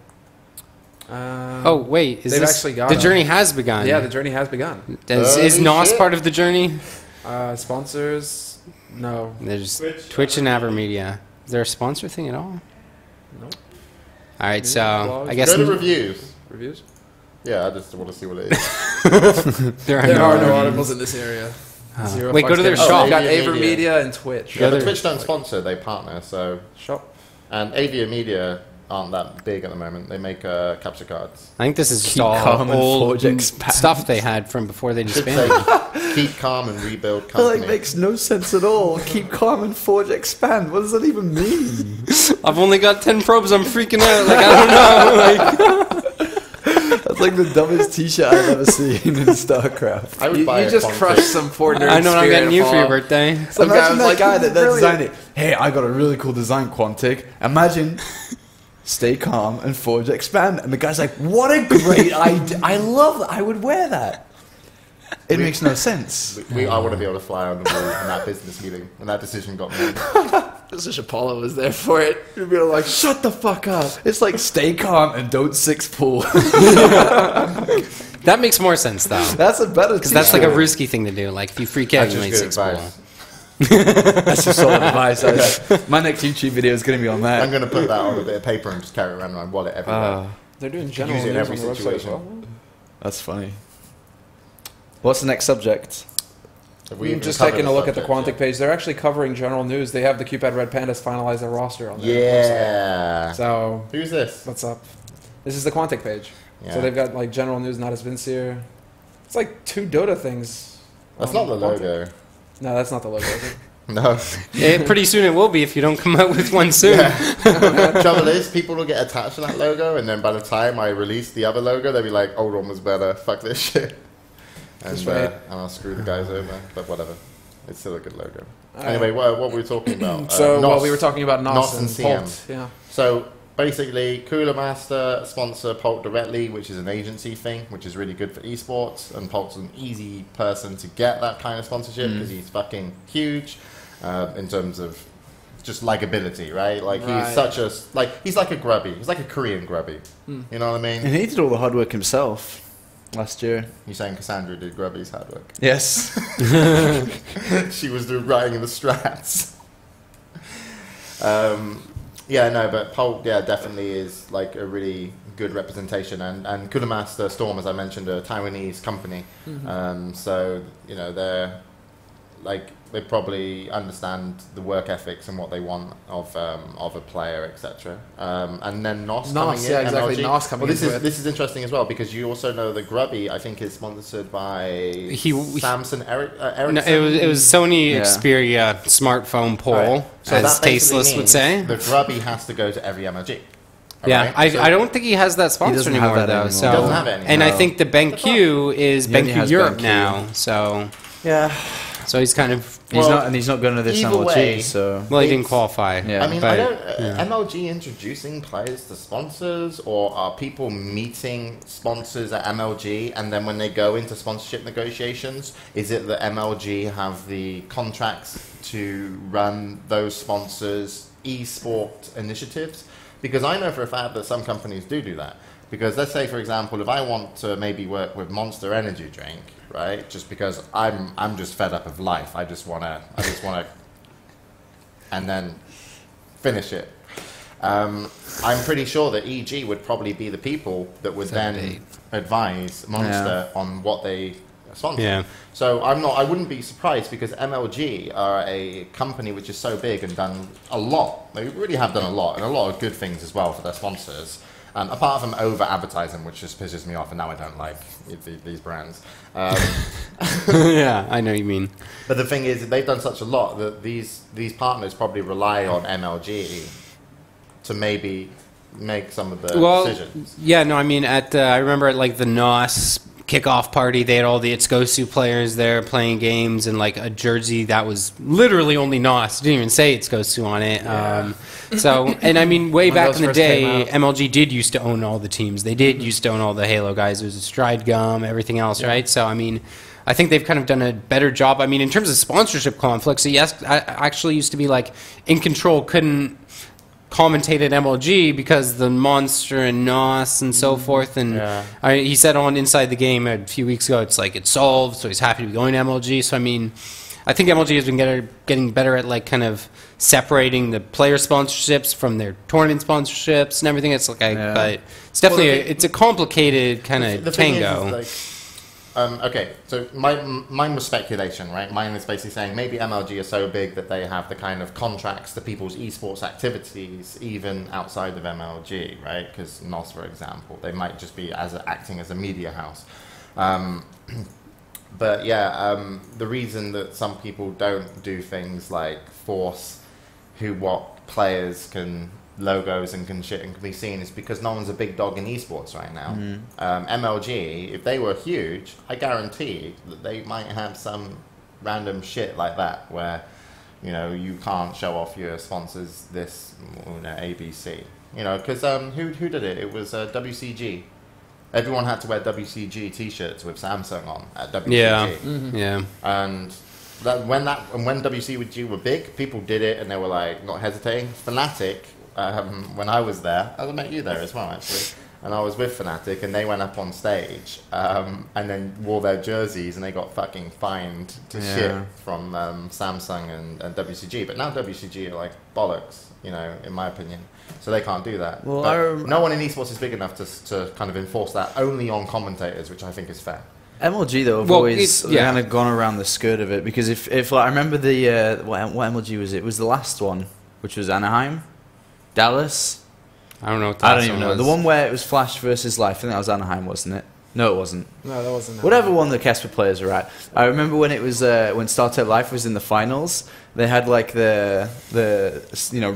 Oh, wait. They've actually got the it. journey has begun. Yeah, the journey has begun. Is Holy NOS shit. part of the journey? Sponsors, no. There's Twitch and Avermedia. Is there a sponsor thing at all? Nope. All right, so blogs. I guess Go to reviews. Reviews? Yeah, I just want to see what it is. there are There no are no reviews. articles in this area. Zero Wait, go to their fucks shop. given. Got Avia Aver Media. Media and Twitch. Yeah, but Other- Twitch don't sponsor, they partner, so... Shop. And Avia Media aren't that big at the moment. They make capture cards. I think this is just Keep all calm and old forge expand. stuff they had from before they Should disbanded. say, keep calm and rebuild That company. like makes no sense at all. Keep calm and forge expand. What does that even mean? I've only got 10 probes. I'm freaking out. Like I don't know. Like That's like the dumbest T-shirt I've ever seen in StarCraft. I would You, buy you a just Quantic. crushed some poor nerd I know what I'm spirit getting you for your fall. birthday. Some guy Imagine was that like, guy that brilliant. designed it. Hey, I got a really cool design, Quantic. Imagine, stay calm and forge expand. And the guy's like, what a great idea. I love that. I would wear that. It makes no sense. I want to be able to fly on the wall in that business meeting when that decision got made. Such Apollo was there for it. You'd be like, Shut the fuck up. It's like stay calm and don't six pull. That makes more sense though, That's a better because that's like a Ruski thing to do. Like if you freak out, That's you just might good 6 pull. advice. That's just solid advice. My next YouTube video is going to be on I'm that. going to put that on a bit of paper and just carry it around in my wallet everywhere. they're doing general Use it in news every on the website as situation. well. That's funny. What's the next subject? Have we I'm even just covered taking a look at the subject Quantic page. They're actually covering general news. They have the Cupid Red Pandas finalize their roster on yet? their Yeah. website. So, Who's this? what's up? This is the Quantic page. Yeah. So they've got like general news, not as Vincier. It's like 2 Dota things. That's on not the Quantic. logo. No, that's not the logo. Is it? No. Pretty soon it will be if you don't come out with one soon. Trouble is, people will get attached to that logo, and then by the time I release the other logo, they'll be like, old one was better, fuck this shit. And, That's right. and I'll screw the guys over, but whatever. It's still a good logo. Alright. Anyway, what were we talking about? So, NOS. we were talking about NOS, NOS and and Polt. Yeah. So basically, Cooler Master sponsor Polt directly, which is an agency thing, which is really good for esports. And Polt's an easy person to get that kind of sponsorship because he's fucking huge in terms of just likability, right? Like Right. he's such a he's like a grubby. He's like a Korean grubby. You know what I mean? And he did all the hard work himself last year. You're saying Cassandra did Grubby's hard work? Yes. She was writing in the strats. Yeah, no, but Polt, yeah, definitely is like a really good representation, and Cooler Master Storm, as I mentioned, a Taiwanese company. So you know they're like they probably understand the work ethics and what they want of a player, etc. And then NOS coming in, yeah, exactly. MLG. NOS coming well, in. This is interesting as well because you also know that Grubby, I think, is sponsored by Samsung Ericsson. No, it was Sony Xperia smartphone poll, Right. So as that basically Tasteless would means say. The Grubby has to go to every MLG. Yeah, Alright? I don't think he has that sponsor doesn't have anymore, that though. anymore. So, He doesn't have it anymore. and I think the BenQ is He only BenQ has Europe BenQ. now. So, Yeah. so he's kind of He's not going to this either MLG, way, so well, he didn't It's- qualify. Yeah. I mean, but, I don't. MLG introducing players to sponsors, or are people meeting sponsors at MLG, and then when they go into sponsorship negotiations, is it that MLG have the contracts to run those sponsors' esport initiatives? Because I know for a fact that some companies do that. Because let's say, for example, if I want to maybe work with Monster Energy drink, right? Just because I'm just fed up of life. I just wanna, and then finish it. I'm pretty sure that EG would probably be the people that would then advise Monster on what they sponsor. Yeah. So I wouldn't be surprised because MLG are a company which is so big and done a lot. They really have done a lot and a lot of good things as well for their sponsors. Apart from over advertising, which just pisses me off, and now I don't like these brands. Yeah, I know what you mean. But the thing is, they've done such a lot that these partners probably rely on MLG to maybe make some of the decisions. Yeah, no, I mean, I remember at like the NOS kickoff party, they had all the Itsugosu players there playing games, and like a jersey that was literally only NOS. It didn't even say Itsugosu on it. Yeah. So, and I mean, way When back those in the first came day, out. MLG did used to own all the teams. They did used to own all the Halo guys. There was a Stride Gum, everything else, right? So, I mean, I think they've kind of done a better job. I mean, in terms of sponsorship conflicts, yes, I actually used to be like, In Control couldn't commentate at MLG because the Monster and NOS and so forth. And he said on Inside the Game a few weeks ago, it's like, it's solved, so he's happy to be going to MLG. So, I mean, I think MLG has been getting better at like kind of separating the player sponsorships from their tournament sponsorships and everything. It's like, but it's definitely it's a complicated kind of tango. Okay, so mine was speculation, right? Mine is basically saying maybe MLG are so big that they have the kind of contracts to people's esports activities even outside of MLG, right? Because NOS, for example, they might just be acting as a media house. But yeah, the reason that some people don't do things like force what players can logos and can be seen is because no one's a big dog in esports right now. MLG, if they were huge, I guarantee that they might have some random shit like that where, you know, you can't show off your sponsors this, ABC. You know, because who did it? It was WCG. Everyone had to wear WCG t-shirts with Samsung on at WCG. Yeah, yeah. And when WCG were big, people did it and they were like not hesitating. Fnatic, when I was there, I met you there as well actually, and I was with Fnatic and they went up on stage and then wore their jerseys and they got fucking fined to shit from Samsung and WCG. But now WCG are like bollocks, you know, in my opinion. So they can't do that. Well, but no one in esports is big enough to kind of enforce that only on commentators, which I think is fair. MLG though have always kind of gone around the skirt of it because if like, I remember the what MLG was it was the last one, which was Anaheim, Dallas. I don't know what I don't even know the one where it was Flash versus Life. I think that was Anaheim, wasn't it? No, it wasn't. No, that wasn't. Whatever one the Kesper players were at. I remember when it was when StarTech Life was in the finals. They had like the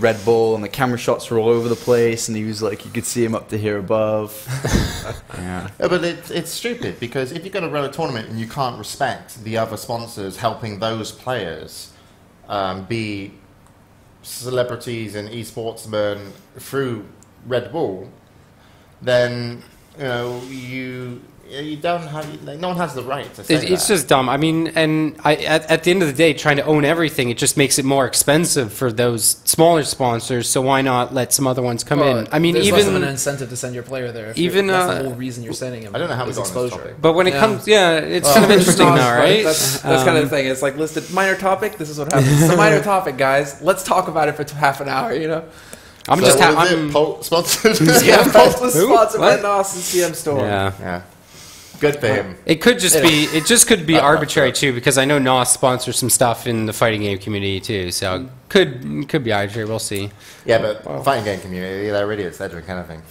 Red Bull and the camera shots were all over the place, and he was like you could see him up to here above. Yeah, but it's stupid because if you're going to run a tournament and you can't respect the other sponsors helping those players be celebrities and esportsmen through Red Bull, then you don't have no one has the right to say It's just dumb. I mean, and at the end of the day, trying to own everything, it just makes it more expensive for those smaller sponsors. So why not let some other ones come in? I mean, there's even less of an incentive to send your player there. That's the whole reason you're sending him. I don't know how we got on this exposure. topic. But when it comes, it's kind of interesting now, right? That's kind of the thing. It's like listed minor topic. This is what happens. It's a minor topic, guys. Let's talk about it for half an hour. You know. I'm So just what is I'm it? Sponsored. Yeah, Pulse was Who? sponsored by What? NOS and CM Store. yeah. Yeah. Good for him. It could just be. It just could be arbitrary too, because I know NOS sponsors some stuff in the fighting game community too. So could be arbitrary. We'll see. Yeah, but fighting game community, they're idiots. They drink anything.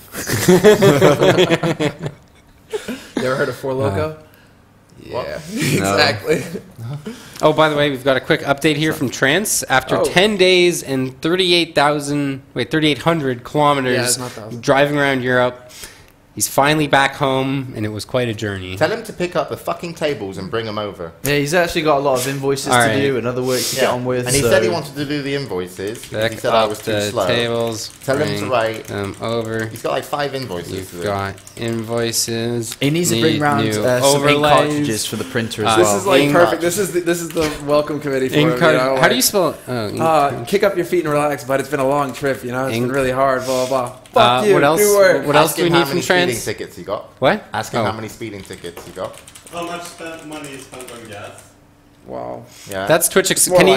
You ever heard of Four Loko? Yeah, exactly. Oh, by the way, we've got a quick update here from Trance. After 10 days and 3,800 kilometers driving around Europe, he's finally back home, and it was quite a journey. Tell him to pick up the fucking tables and bring them over. Yeah, he's actually got a lot of invoices to do and other work to get on with. And he said he wanted to do the invoices. He said I was too slow. Tables, tell him to write them over. He's got like 5 invoices. You've got invoices. He needs to bring around some ink cartridges for the printer as well. This is like perfect. This is the welcome committee for him. How do you spell it? Kick up your feet and relax, but it's been a long trip. You know, it's been really hard. Blah blah blah. Fuck you. What else? Do work. What else do we need from Trance? Speeding tickets you got? What? Ask him how many speeding tickets you got. How much money is spent on gas? Wow. Yeah. That's Twitch. Can he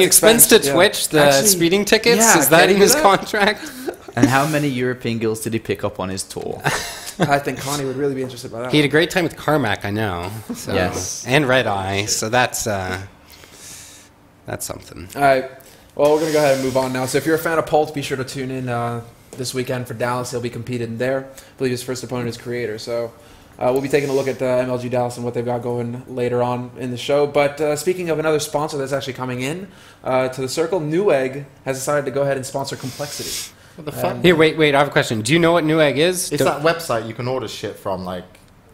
expense to Twitch the speeding tickets? Yeah, is that in his contract? And how many European guilds did he pick up on his tour? I think Connie would really be interested by that. He had a great time with Carmack, I know. So. Yes. And Red Eye. So that's something. All right. Well, we're going to go ahead and move on now. So if you're a fan of Pult, be sure to tune in this weekend for Dallas. He'll be competing there. I believe his first opponent is Creator. So we'll be taking a look at MLG Dallas and what they've got going later on in the show. But speaking of another sponsor that's actually coming in to the circle, Newegg has decided to go ahead and sponsor Complexity. What the fuck? Here, wait. I have a question. Do you know what Newegg is? It's that website you can order shit from, like...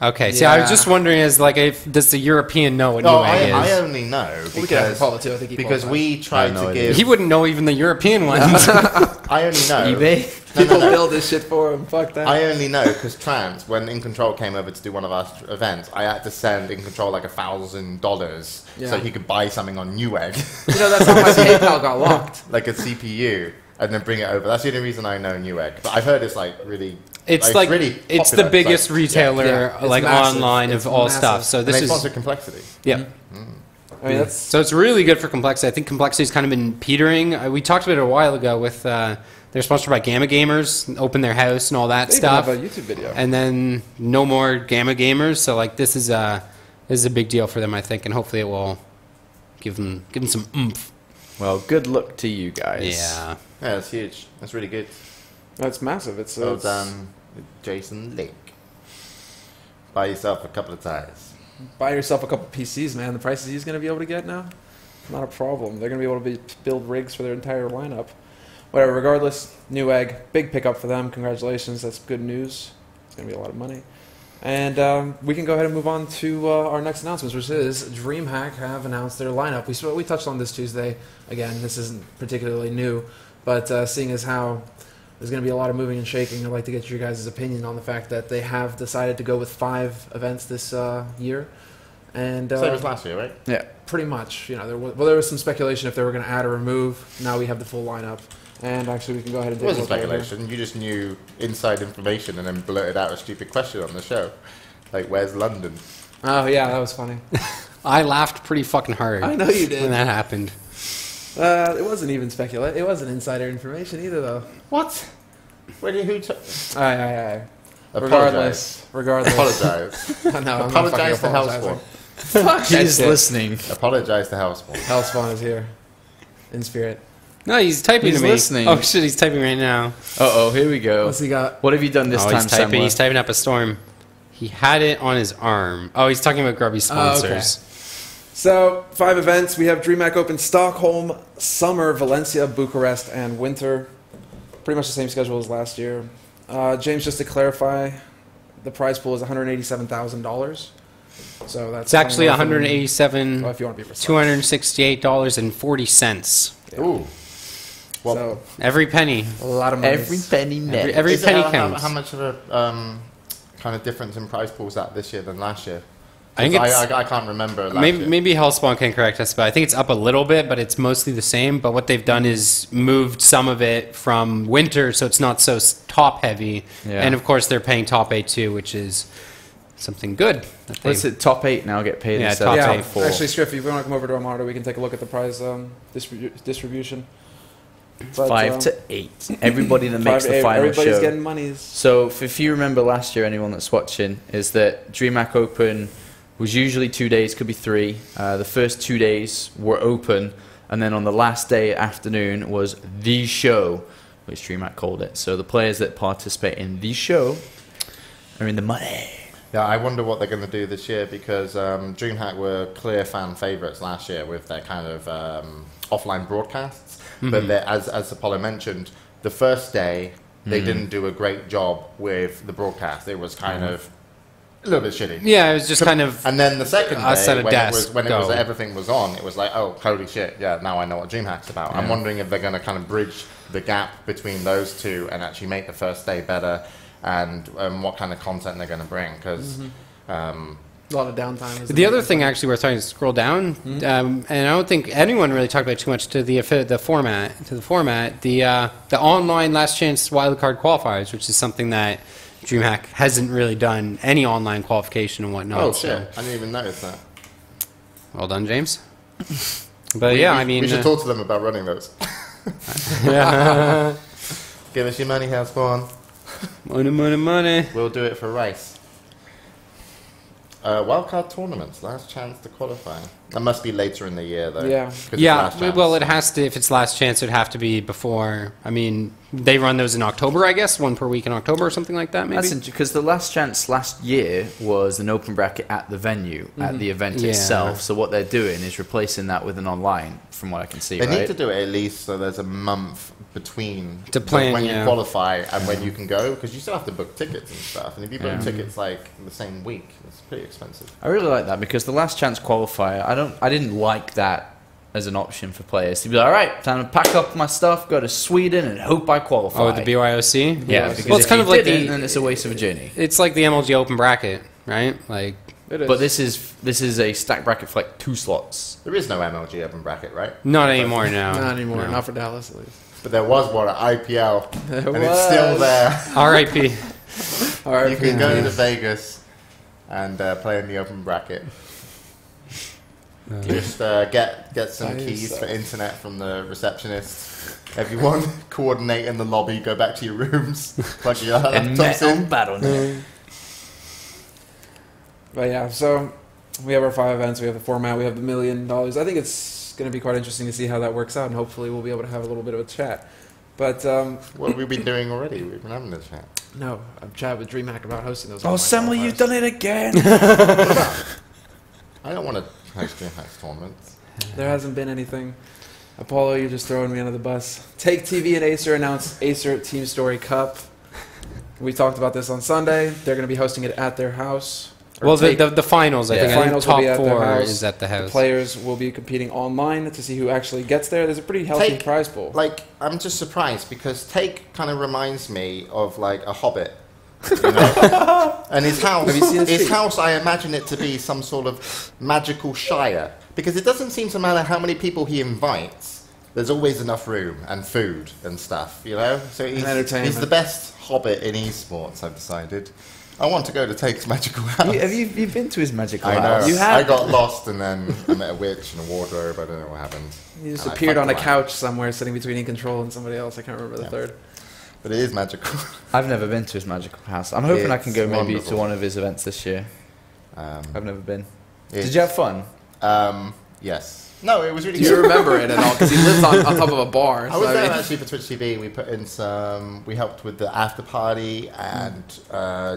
Okay, see, I was just wondering, if does the European know what Newegg is? I only know because, we tried to give... He wouldn't know even the European ones. I only know... eBay? People build this shit for him. Fuck that. I only know because Trance, when In Control came over to do one of our events, I had to send In Control like $1,000 so he could buy something on Newegg. You know, that's how my PayPal got locked. Like a CPU, and then bring it over. That's the only reason I know Newegg. But I've heard it's like really... It's really it's popular. the biggest retailer it's massive. online of all stuff. So and this they is sponsor Complexity. Yeah. I mean, So it's really good for Complexity. I think Complexity's kind of been petering. We talked about it a while ago with they're sponsored by Gamma Gamers, open their house and all that they stuff. have a YouTube video. And then no more Gamma Gamers. So like this is a big deal for them, I think, and hopefully it will give them some oomph. Well, good luck to you guys. Yeah. Yeah, it's huge. That's really good. That's massive. It's Well done, Jason Lake. Buy yourself a couple of tires. Buy yourself a couple PCs, man. The prices he's going to be able to get now, not a problem. They're going to be able to build rigs for their entire lineup. Whatever, regardless, Newegg, big pickup for them. Congratulations. That's good news. It's going to be a lot of money. And we can go ahead and move on to our next announcements, which is DreamHack have announced their lineup. We touched on this Tuesday. Again, this isn't particularly new, but seeing as how there's going to be a lot of moving and shaking, I'd like to get your guys' opinion on the fact that they have decided to go with 5 events this year. And Same as last year, right? Yeah. pretty much. You know, there was some speculation if they were going to add or remove. Now we have the full lineup. And actually, we can go ahead and It take a wasn't look over. speculation. You just knew inside information and then blurted out a stupid question on the show. Like, where's London? Oh, yeah, that was funny. I laughed pretty fucking hard. I know you did. When that happened. It wasn't even speculation. It wasn't insider information either, though. What? Who Aye. Apologize. Regardless. Apologize. No, I'm not Apologize to fucking Hellspawn. apologizing. He's listening. Apologize to Hellspawn. Hellspawn is here. In spirit. No, he's typing He's to me. listening. Oh shit, he's typing right now. Uh-oh, here we go. What's he got? What have you done this time, He's typing. Semmler? He's typing up a storm. He had it on his arm. Oh, he's talking about Grubby sponsors. okay. So, 5 events. We have DreamHack Open Stockholm, Summer, Valencia, Bucharest, and Winter. Pretty much the same schedule as last year. James, just to clarify, the prize pool is $187,000. So that's It's actually well, if you want to be precise. $268.40. Ooh. Well, So, Every penny. a lot of money. Every penny net. Every is it- penny how counts. How much of a kind of difference in prize pools that this year than last year? I think it's I can't remember last year. maybe Hellspawn can correct us, but I think it's up a little bit, but it's mostly the same. But what they've done is moved some of it from winter, so it's not so top heavy. Yeah. And of course, they're paying top 8 too, which is something good. that they- What's it? Top 8 now get paid Yeah, instead top of Yeah, top 4. actually, Scriff, if you want to come over to our monitor, we can take a look at the prize distribution. But, 5 to 8. Everybody that makes the final everybody's show. getting monies. So if you remember last year, anyone that's watching, is that DreamHack Open was usually 2 days, could be 3. The first 2 days were open, and then on the last day afternoon was the show, which DreamHack called it. So the players that participate in the show are in the money. Yeah, I wonder what they're going to do this year because DreamHack were clear fan favourites last year with their kind of offline broadcasts. But as Apollo mentioned, the first day they didn't do a great job with the broadcast. It was kind of a little bit shitty. Yeah, it was just kind of. And then the second day, when go. everything was on, it was like, oh, holy shit, yeah, now I know what DreamHack's about. Yeah. I'm wondering if they're going to kind of bridge the gap between those two and actually make the first day better, and what kind of content they're going to bring, because a lot of downtime. The other thing, actually, we're starting to scroll down, and I don't think anyone really talked about it too much to the format. The online last chance wildcard qualifiers, which is something that DreamHack hasn't really done any online qualification and whatnot. Oh shit! I didn't even notice that. Well done, James. But we should talk to them about running those. Give us your money, Hellspawn. Money. We'll do it for race. Wildcard tournaments, last chance to qualify. That must be later in the year, though. Yeah. Well, it has to. If it's last chance, it'd have to be before. I mean, they run those in October, I guess, one per week in October or something like that. Maybe That's because the last chance last year was an open bracket at the venue, at the event itself. So what they're doing is replacing that with an online, from what I can see. They need to do it at least so there's a month between to plan, when you qualify and when you can go, because you still have to book tickets and stuff. And if you book tickets like the same week, it's pretty expensive. I really like that because the last chance qualifier, I didn't like that as an option for players to be like, all right, time to pack up my stuff, go to Sweden, and hope I qualify. Oh, the BYOC? Yeah, because well, it's kind of like then it's a waste of a journey. It's like the MLG Open Bracket, right? Like, it is. But this is a stack bracket for like 2 slots. There is no MLG open bracket, right? Not anymore, no. Not anymore. No. Not for Dallas, at least. But there was one at IPL, it's still there. R.I.P. You can go to Vegas and play in the open bracket. Just get some keys for internet from the receptionist. Everyone coordinate in the lobby. Go back to your rooms. Plug your laptops in. Battle.net. But yeah, so we have our 5 events. We have the format. We have the $1 million. I think it's going to be quite interesting to see how that works out, and hopefully we'll be able to have a little bit of a chat. But what have we been doing already? We've been having this chat. No, I've chatted with DreamHack about hosting those. Oh, Semmler, you've done it again. I don't want to host DreamHack tournaments. There hasn't been anything. Apollo, you're just throwing me under the bus. Take TV and Acer announced Acer Team Story Cup. We talked about this on Sunday. They're going to be hosting it at their house. Well, the finals, I think. The finals top will be at 4 their house. is at the house. The players will be competing online to see who actually gets there. There's a pretty healthy prize pool. Like, I'm just surprised because Take kind of reminds me of like a Hobbit. You know? And his house, have you seen his house, I imagine it to be some sort of magical shire. Because it doesn't seem to matter how many people he invites, there's always enough room and food and stuff, you know? So he's the best Hobbit in esports, I've decided. I want to go to Take's magical house. Have you been to his magical house? I know. You have? I got lost and then I met a witch and a wardrobe. I don't know what happened. He just appeared on a couch somewhere sitting between In Control and somebody else. I can't remember the third. But it is magical. I've never been to his magical house. I'm hoping I can go maybe to one of his events this year. I've never been. Did you have fun? Yes. No, it was really good. Do you remember it at all? Because he lives on top of a bar. I was there actually for Twitch TV. We put in we helped with the after party, and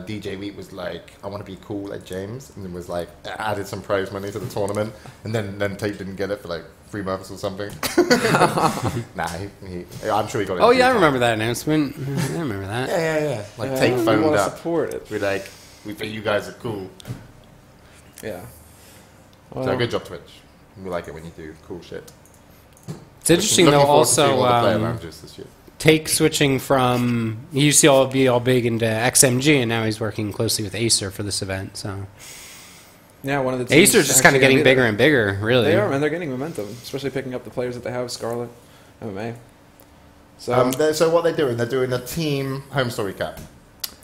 DJ Wheat was like, I want to be cool like James, and then was like, added some prize money to the tournament, and then Tate didn't get it for like 3 months or something. Nah, I'm sure he got it. Oh yeah, I remember that announcement. I remember that. Yeah. Like Tate phoned up. Support it. We're like, we think you guys are cool. Yeah. Well, so good job, Twitch. We like it when you do cool shit. It's interesting though. Also, Take switching from he used to be all big into XMG, and now he's working closely with Acer for this event. So yeah, one of the teams Acer's just kind of getting bigger and bigger. Really, they are, man. They're getting momentum, especially picking up the players that they have. Scarlet, MMA. So what they're doing a team home story cup.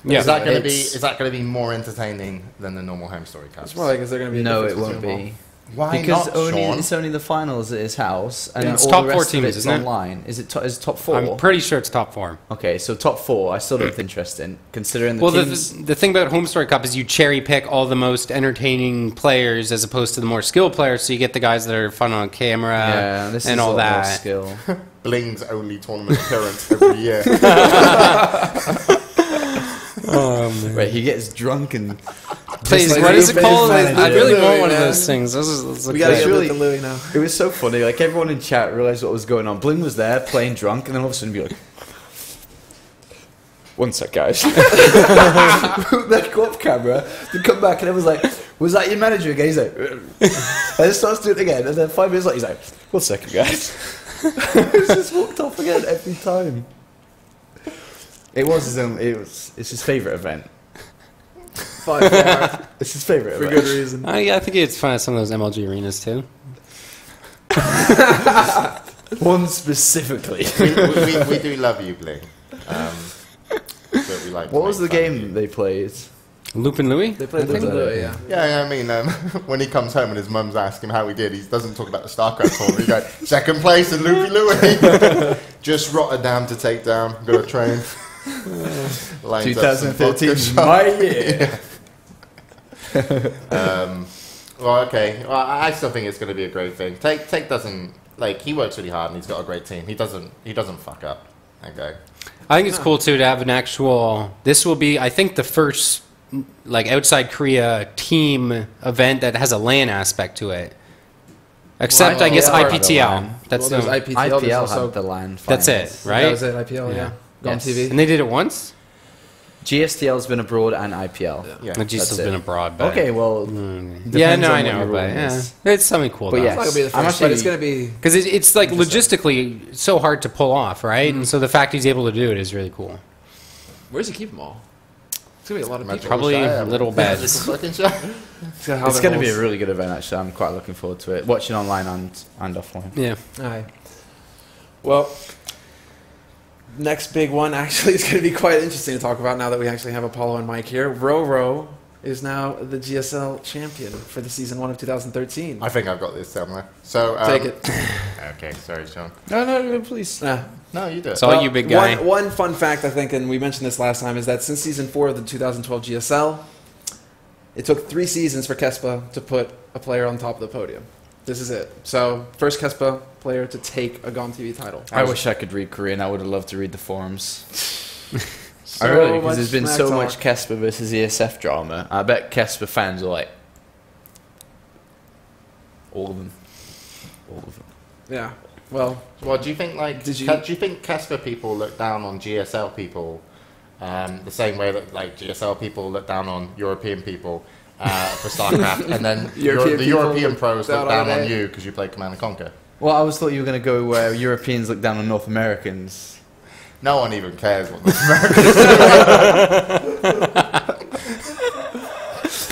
Yeah. Is that going to be more entertaining than the normal home story cup? It's more like, is there going to be? No, it won't be. Why Because not, only Sean? it's only the finals at his house, and It's all top the four rest teams, of it's isn't it? online. Is it top 4? I'm pretty sure it's top 4. Okay, so top 4. I still don't think interesting, considering the Well, teams. the thing about Home Story Cup is you cherry pick all the most entertaining players as opposed to the more skilled players. So you get the guys that are fun on camera yeah, this and is all a lot more that. skill. Bling's only tournament appearance every year. Wait, he gets drunk and Please, like what is it Louis called? manager. I really want Louis, one of man. those things. Let's look We gotta at get it. really- with the Louis now. it was so funny. Like everyone in chat realized what was going on. Bling was there playing drunk, and then all of a sudden be like, "One sec, guys." That go up camera, to come back, and it was like, "Was that your manager again?" He's like, and it starts doing it again, and then 5 minutes later, he's like, "1 second, guys." He's just walked off again every time. It was his own. It's his favorite event. By far, It's his favorite for event. good reason. Yeah, I think it's fun at some of those MLG arenas too. One specifically. We do love you, Bling. But we like to What was the make fun of game you. they played? Lupin Louis? They played I think. Louis, Louis, yeah. Yeah, I mean, when he comes home and his mum's asking him how he did, he doesn't talk about the StarCraft tournament. He goes, second place in Loopy Louis. Just Rotterdam to take down. Got to train. Lines up some 2013, vodka shots. my year. Well, okay. Well, I still think it's going to be a great thing. Take doesn't like he works really hard and he's got a great team. He doesn't fuck up. Okay. I think it's cool too to have an actual. This will be, I think, the first like outside Korea team event that has a LAN aspect to it. Except, Well, I guess, yeah, part of the IPTL. LAN. That's well, the, there's IPTL. There's IPL also, had the LAN that's finals. it, right? That was it, IPL, yeah. Gone Yes. TV. And they did it once. GSTL's been abroad and IPL. Yeah. Like, Jesus that's has been it. abroad, but Okay, well, yeah, depends no, on I what know, your but ruling yeah, is. it's something cool. But though. It's not gonna be the I'm first, but it's actually- gonna be. Because it's like logistically so hard to pull off, right? And so the fact he's able to do it is really cool. Where's he keep them all? It's gonna be a lot of Magical people. Probably Shire. little beds. Magical fucking Shire. it's going to be a really good event, actually. I'm quite looking forward to it. Watching online and offline. Yeah. Alright. Well, next big one actually is going to be quite interesting to talk about now that we actually have Apollo and Mike here. Roro is now the GSL champion for the season 1 of 2013. I think I've got this somewhere. So Take it. Okay, sorry, Sean. No, please. No, you do it. So all you big guy. One fun fact, I think, and we mentioned this last time, is that since season 4 of the 2012 GSL, it took 3 seasons for Kespa to put a player on top of the podium. This is it. So, first Kespa player to take a GOM TV title. I wish I could read Korean. I would have loved to read the forums. So I really, much because there's been smack so talk. much Kesper versus ESF drama. I bet Kesper fans are like, all of them. All of them. Yeah. Well, Well, do you think Did you- do you think Casper people look down on GSL people the same way that like GSL people look down on European people for StarCraft, and then European the people European look pros down look down on on it. you because you play Command and Conquer? Well, I always thought you were going to go where Europeans look down on North Americans. No one even cares what the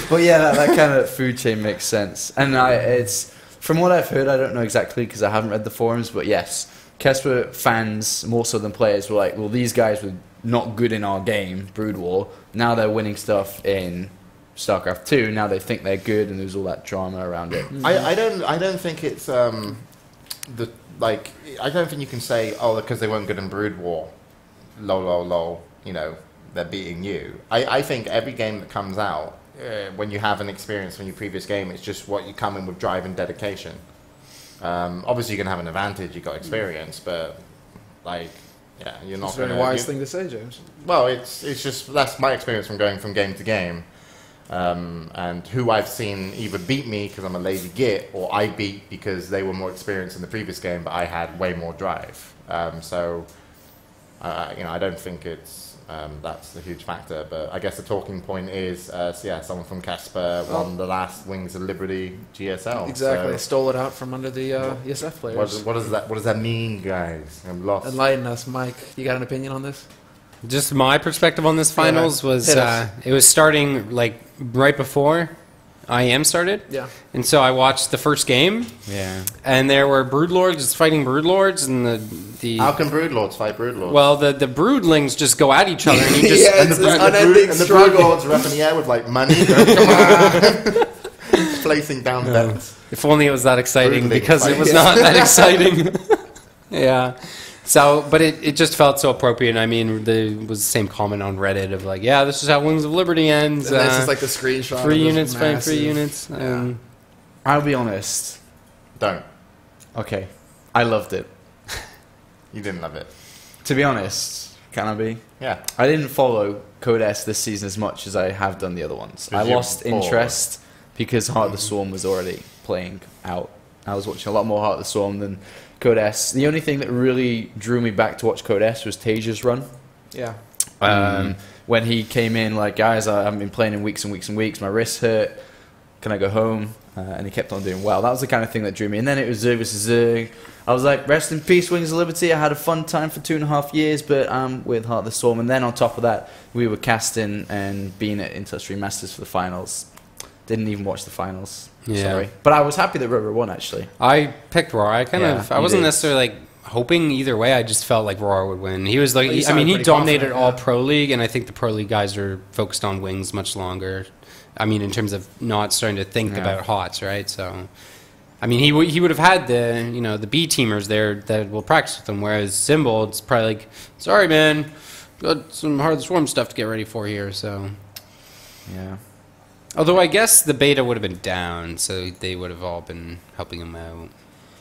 But yeah, that kind of food chain makes sense. And it's from what I've heard, I don't know exactly because I haven't read the forums, but yes, Kesper fans, more so than players, were like, well, these guys were not good in our game, Brood War. Now they're winning stuff in StarCraft 2. Now they think they're good, and there's all that drama around it. I don't think it's I don't think you can say because they weren't good in Brood War, lol, you know, they're beating you. I think every game that comes out, when you have an experience from your previous game, it's just what you come in with drive and dedication. Obviously, you can have an advantage. You got experience, but you're not. it's a very wise thing to say, James. Well, it's just that's my experience from going from game to game, and who I've seen either beat me because I'm a lazy git, or I beat because they were more experienced in the previous game, but I had way more drive. I don't think it's that's a huge factor. But I guess the talking point is, someone from Casper won the last Wings of Liberty GSL. Exactly. So Stole it out from under the ESF players. what does that mean, guys? I'm lost. Enlighten us, Mike. You got an opinion on this? Just my perspective on this finals was Hit us. it was starting like right before IEM started. Yeah. And so I watched the first game, Yeah. and there were Broodlords just fighting Broodlords, and the How can Broodlords fight Broodlords? well, the Broodlings just go at each other, and you just Yeah, it's an unending and the struggle. Broodlords are up in the air with like money. Come on. Placing down bets. If only it was that exciting, Brutally because it was exciting. not that exciting. Yeah. So, but it just felt so appropriate. I mean, there was the same comment on Reddit of like, yeah, this is how Wings of Liberty ends. And this is like the screenshot. 3 of this units fighting 3 massive- units. Yeah. I'll be honest. Don't. Okay, I loved it. You didn't love it. To be honest, can I be? Yeah. I didn't follow Code S this season as much as I have done the other ones. I you're lost bored. interest because Heart of the Swarm was already playing out. I was watching a lot more Heart of the Swarm than Code S. The only thing that really drew me back to watch Code S was Taja's run. Yeah. When he came in, like, guys, I haven't been playing in weeks and weeks and weeks. My wrist hurt. Can I go home? And he kept on doing well. That was the kind of thing that drew me. And then it was Zerg versus Zerg. I was like, rest in peace, Wings of Liberty. I had a fun time for 2.5 years, but I'm with Heart of the Storm. And then on top of that, we were casting and being at Industry Masters for the finals. Didn't even watch the finals. Yeah. Sorry. But I was happy that Rover won, actually. I picked Roar. I Yeah, I you wasn't did. necessarily like hoping either way. I just felt like Roar would win. He was like, Well, you I mean, sounded he pretty dominated confident, all yeah. Pro League, and I think the Pro League guys are focused on Wings much longer. I mean, in terms of not starting to think Yeah. about HOTS, right? So, I mean, he would have had the B teamers there that will practice with him, whereas Symbol, it's probably like, sorry, man, got some Heart of the Swarm stuff to get ready for here. So, Yeah. although I guess the beta would have been down, so they would have all been helping him out.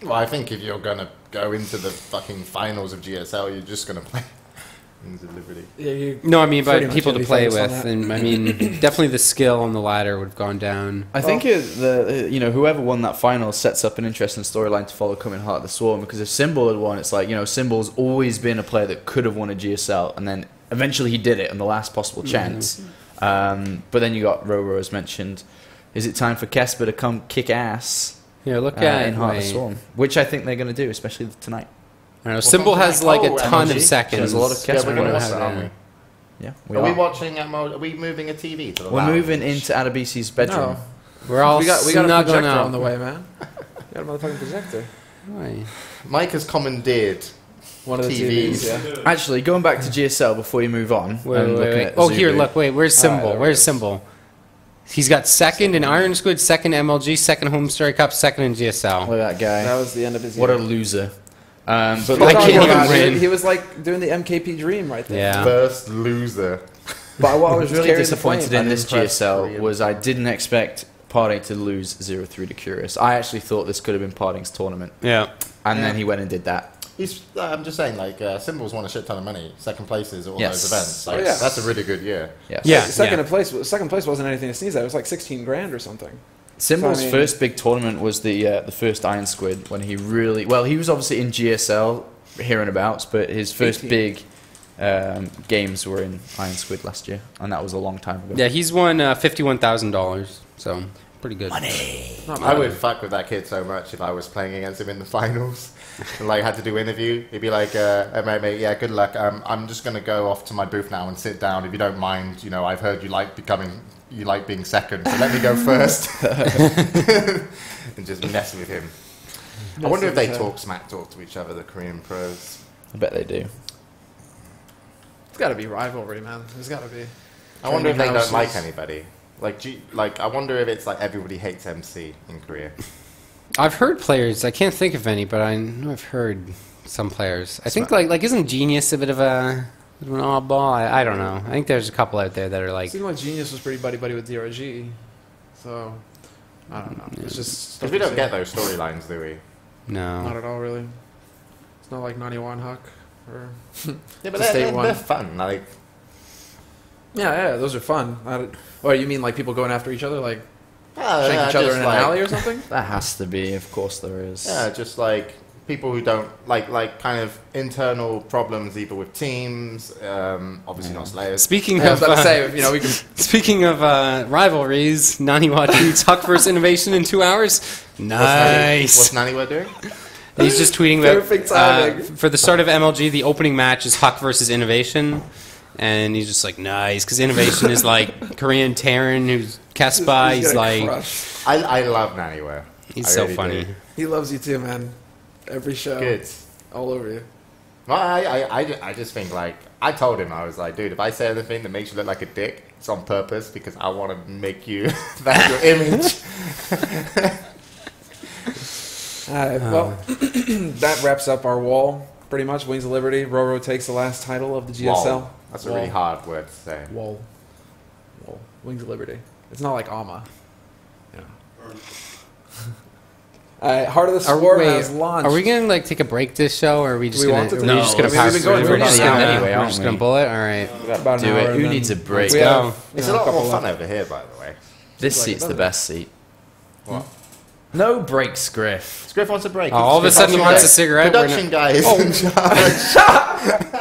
Well, I think if you're gonna go into the fucking finals of GSL, you're just gonna play Wings of Liberty. Yeah, you, No, I mean, Pretty by much people to gonna be play focused on with, that. and I mean, definitely the skill on the ladder would have gone down. I think whoever won that final sets up an interesting storyline to follow coming Heart of the Swarm, because if Symbol had won, it's like, Symbol's always been a player that could have won a GSL, and then eventually he did it on the last possible chance. But then you got Roro, as mentioned. Is it time for Kesper to come kick ass Yeah, look at in Heart of the Swarm? Which I think they're going to do, especially tonight. I don't know. Symbol has like a ton of MLG. seconds. There's a lot of Yeah, Kesper we're gonna watch players. that, aren't we? Yeah, Are we watching? Are we moving a TV to the We're lounge? moving into Adebisi's bedroom. no. We're all we got a snuggling projector out. on the way, man. We got a motherfucking projector. Why? Mike has commandeered One of the TVs. TVs, yeah. Actually, going back to GSL before you move on. Wait, and wait, looking wait. at Oh, here, Zubu. look. Wait, where's Symbol? there it Where's is. Symbol? He's got second in Iron Squid, second MLG, second Home Story Cup, second in Look GSL. at that guy. That was the end of his What a year. loser. But I like, can't even He- win. He was like doing the MKP dream right there. Yeah. First loser. But what I was really Carrying the disappointed flame. in this Unimpressed GSL Korean. was I didn't expect Parting to lose 0-3 to Curious. I actually thought this could have been Parting's tournament. Yeah. And then he went and did that. I'm just saying, like, Symbol's won a shit ton of money, second places at all Yes. those events. Like, Oh, yeah. that's a really good year. Yes. Yeah. Second place wasn't anything to sneeze at. It was like 16 grand or something. Symbol's I mean- first big tournament was the first Iron Squid when he really... Well, he was obviously in GSL, here and abouts, but his first 18. big games were in Iron Squid last year, and that was a long time ago. Yeah, he's won $51,000, so pretty good. Not I bad. would fuck with that kid so much if I was playing against him in the finals and like had to do interview. He'd be like, "Hey, mate, yeah, good luck. I'm just gonna go off to my booth now and sit down. If you don't mind, I've heard you like being second, so let me go first." And just mess with him. I wonder if they talk smack talk to each other, the Korean pros. I bet they do. It's got to be rivalry, man. There's got to be. I wonder if they don't houses. like anybody. Like, I wonder if it's like everybody hates MC in Korea. I've heard players. I can't think of any, but I know I've heard some players. I think like isn't Genius a bit of an oddball? I don't know. I think there's a couple out there that are like. It seemed like Genius was pretty buddy-buddy with DRG. So, I don't know. It's just... Because we don't get those storylines, do we? Not No. at all, really. It's not like 91 Huck or... Yeah, but The state they're one. fun. Like, Yeah, those are fun. Or you mean like people going after each other, like shank yeah, each other just in an like- alley or something? That has to be, of course there is. Yeah, just like people who don't like kind of internal problems either with teams, obviously not Slayers. Speaking Yeah, I was of about to say, we can... speaking of rivalries, Naniwa tweets Huck versus Innovation in 2 hours. Nice. What's Naniwa doing? He's just tweeting about Perfect timing. for the start of MLG, the opening match is Huck versus Innovation, and he's just like nice because Innovation is like Korean Terran who's Kespa. He's gonna like crush. I love Naniwa. he's I so really funny. do. He loves you too, man. Every show. Good. All over you. Well, I just think like I told him I was like, dude, if I say anything that makes you look like a dick, It's on purpose because I want to make you that's your image. Well, that wraps up our wall. Pretty much, Wings of Liberty. Roro takes the last title of the GSL. Wall. That's a really hard word to say. Wall. Wings of Liberty. It's not like Alma. Heart of the Swarm has launched. Are we gonna like take a break this show, or are we just gonna? want to Are we take- just gonna No, pass we've been through? going We're pretty just long gonna, anyway, we're aren't just we? gonna bullet. All right. We got about an Do hour it. and Who then needs a break? we Go. have, It's you a know, lot more couple fun of- over here, by the way. This like seat's it, the doesn't best seat. What? No breaks, Griff. Scriff wants a break. Oh, all of a sudden he wants a cigarette. We're Production guy is in charge.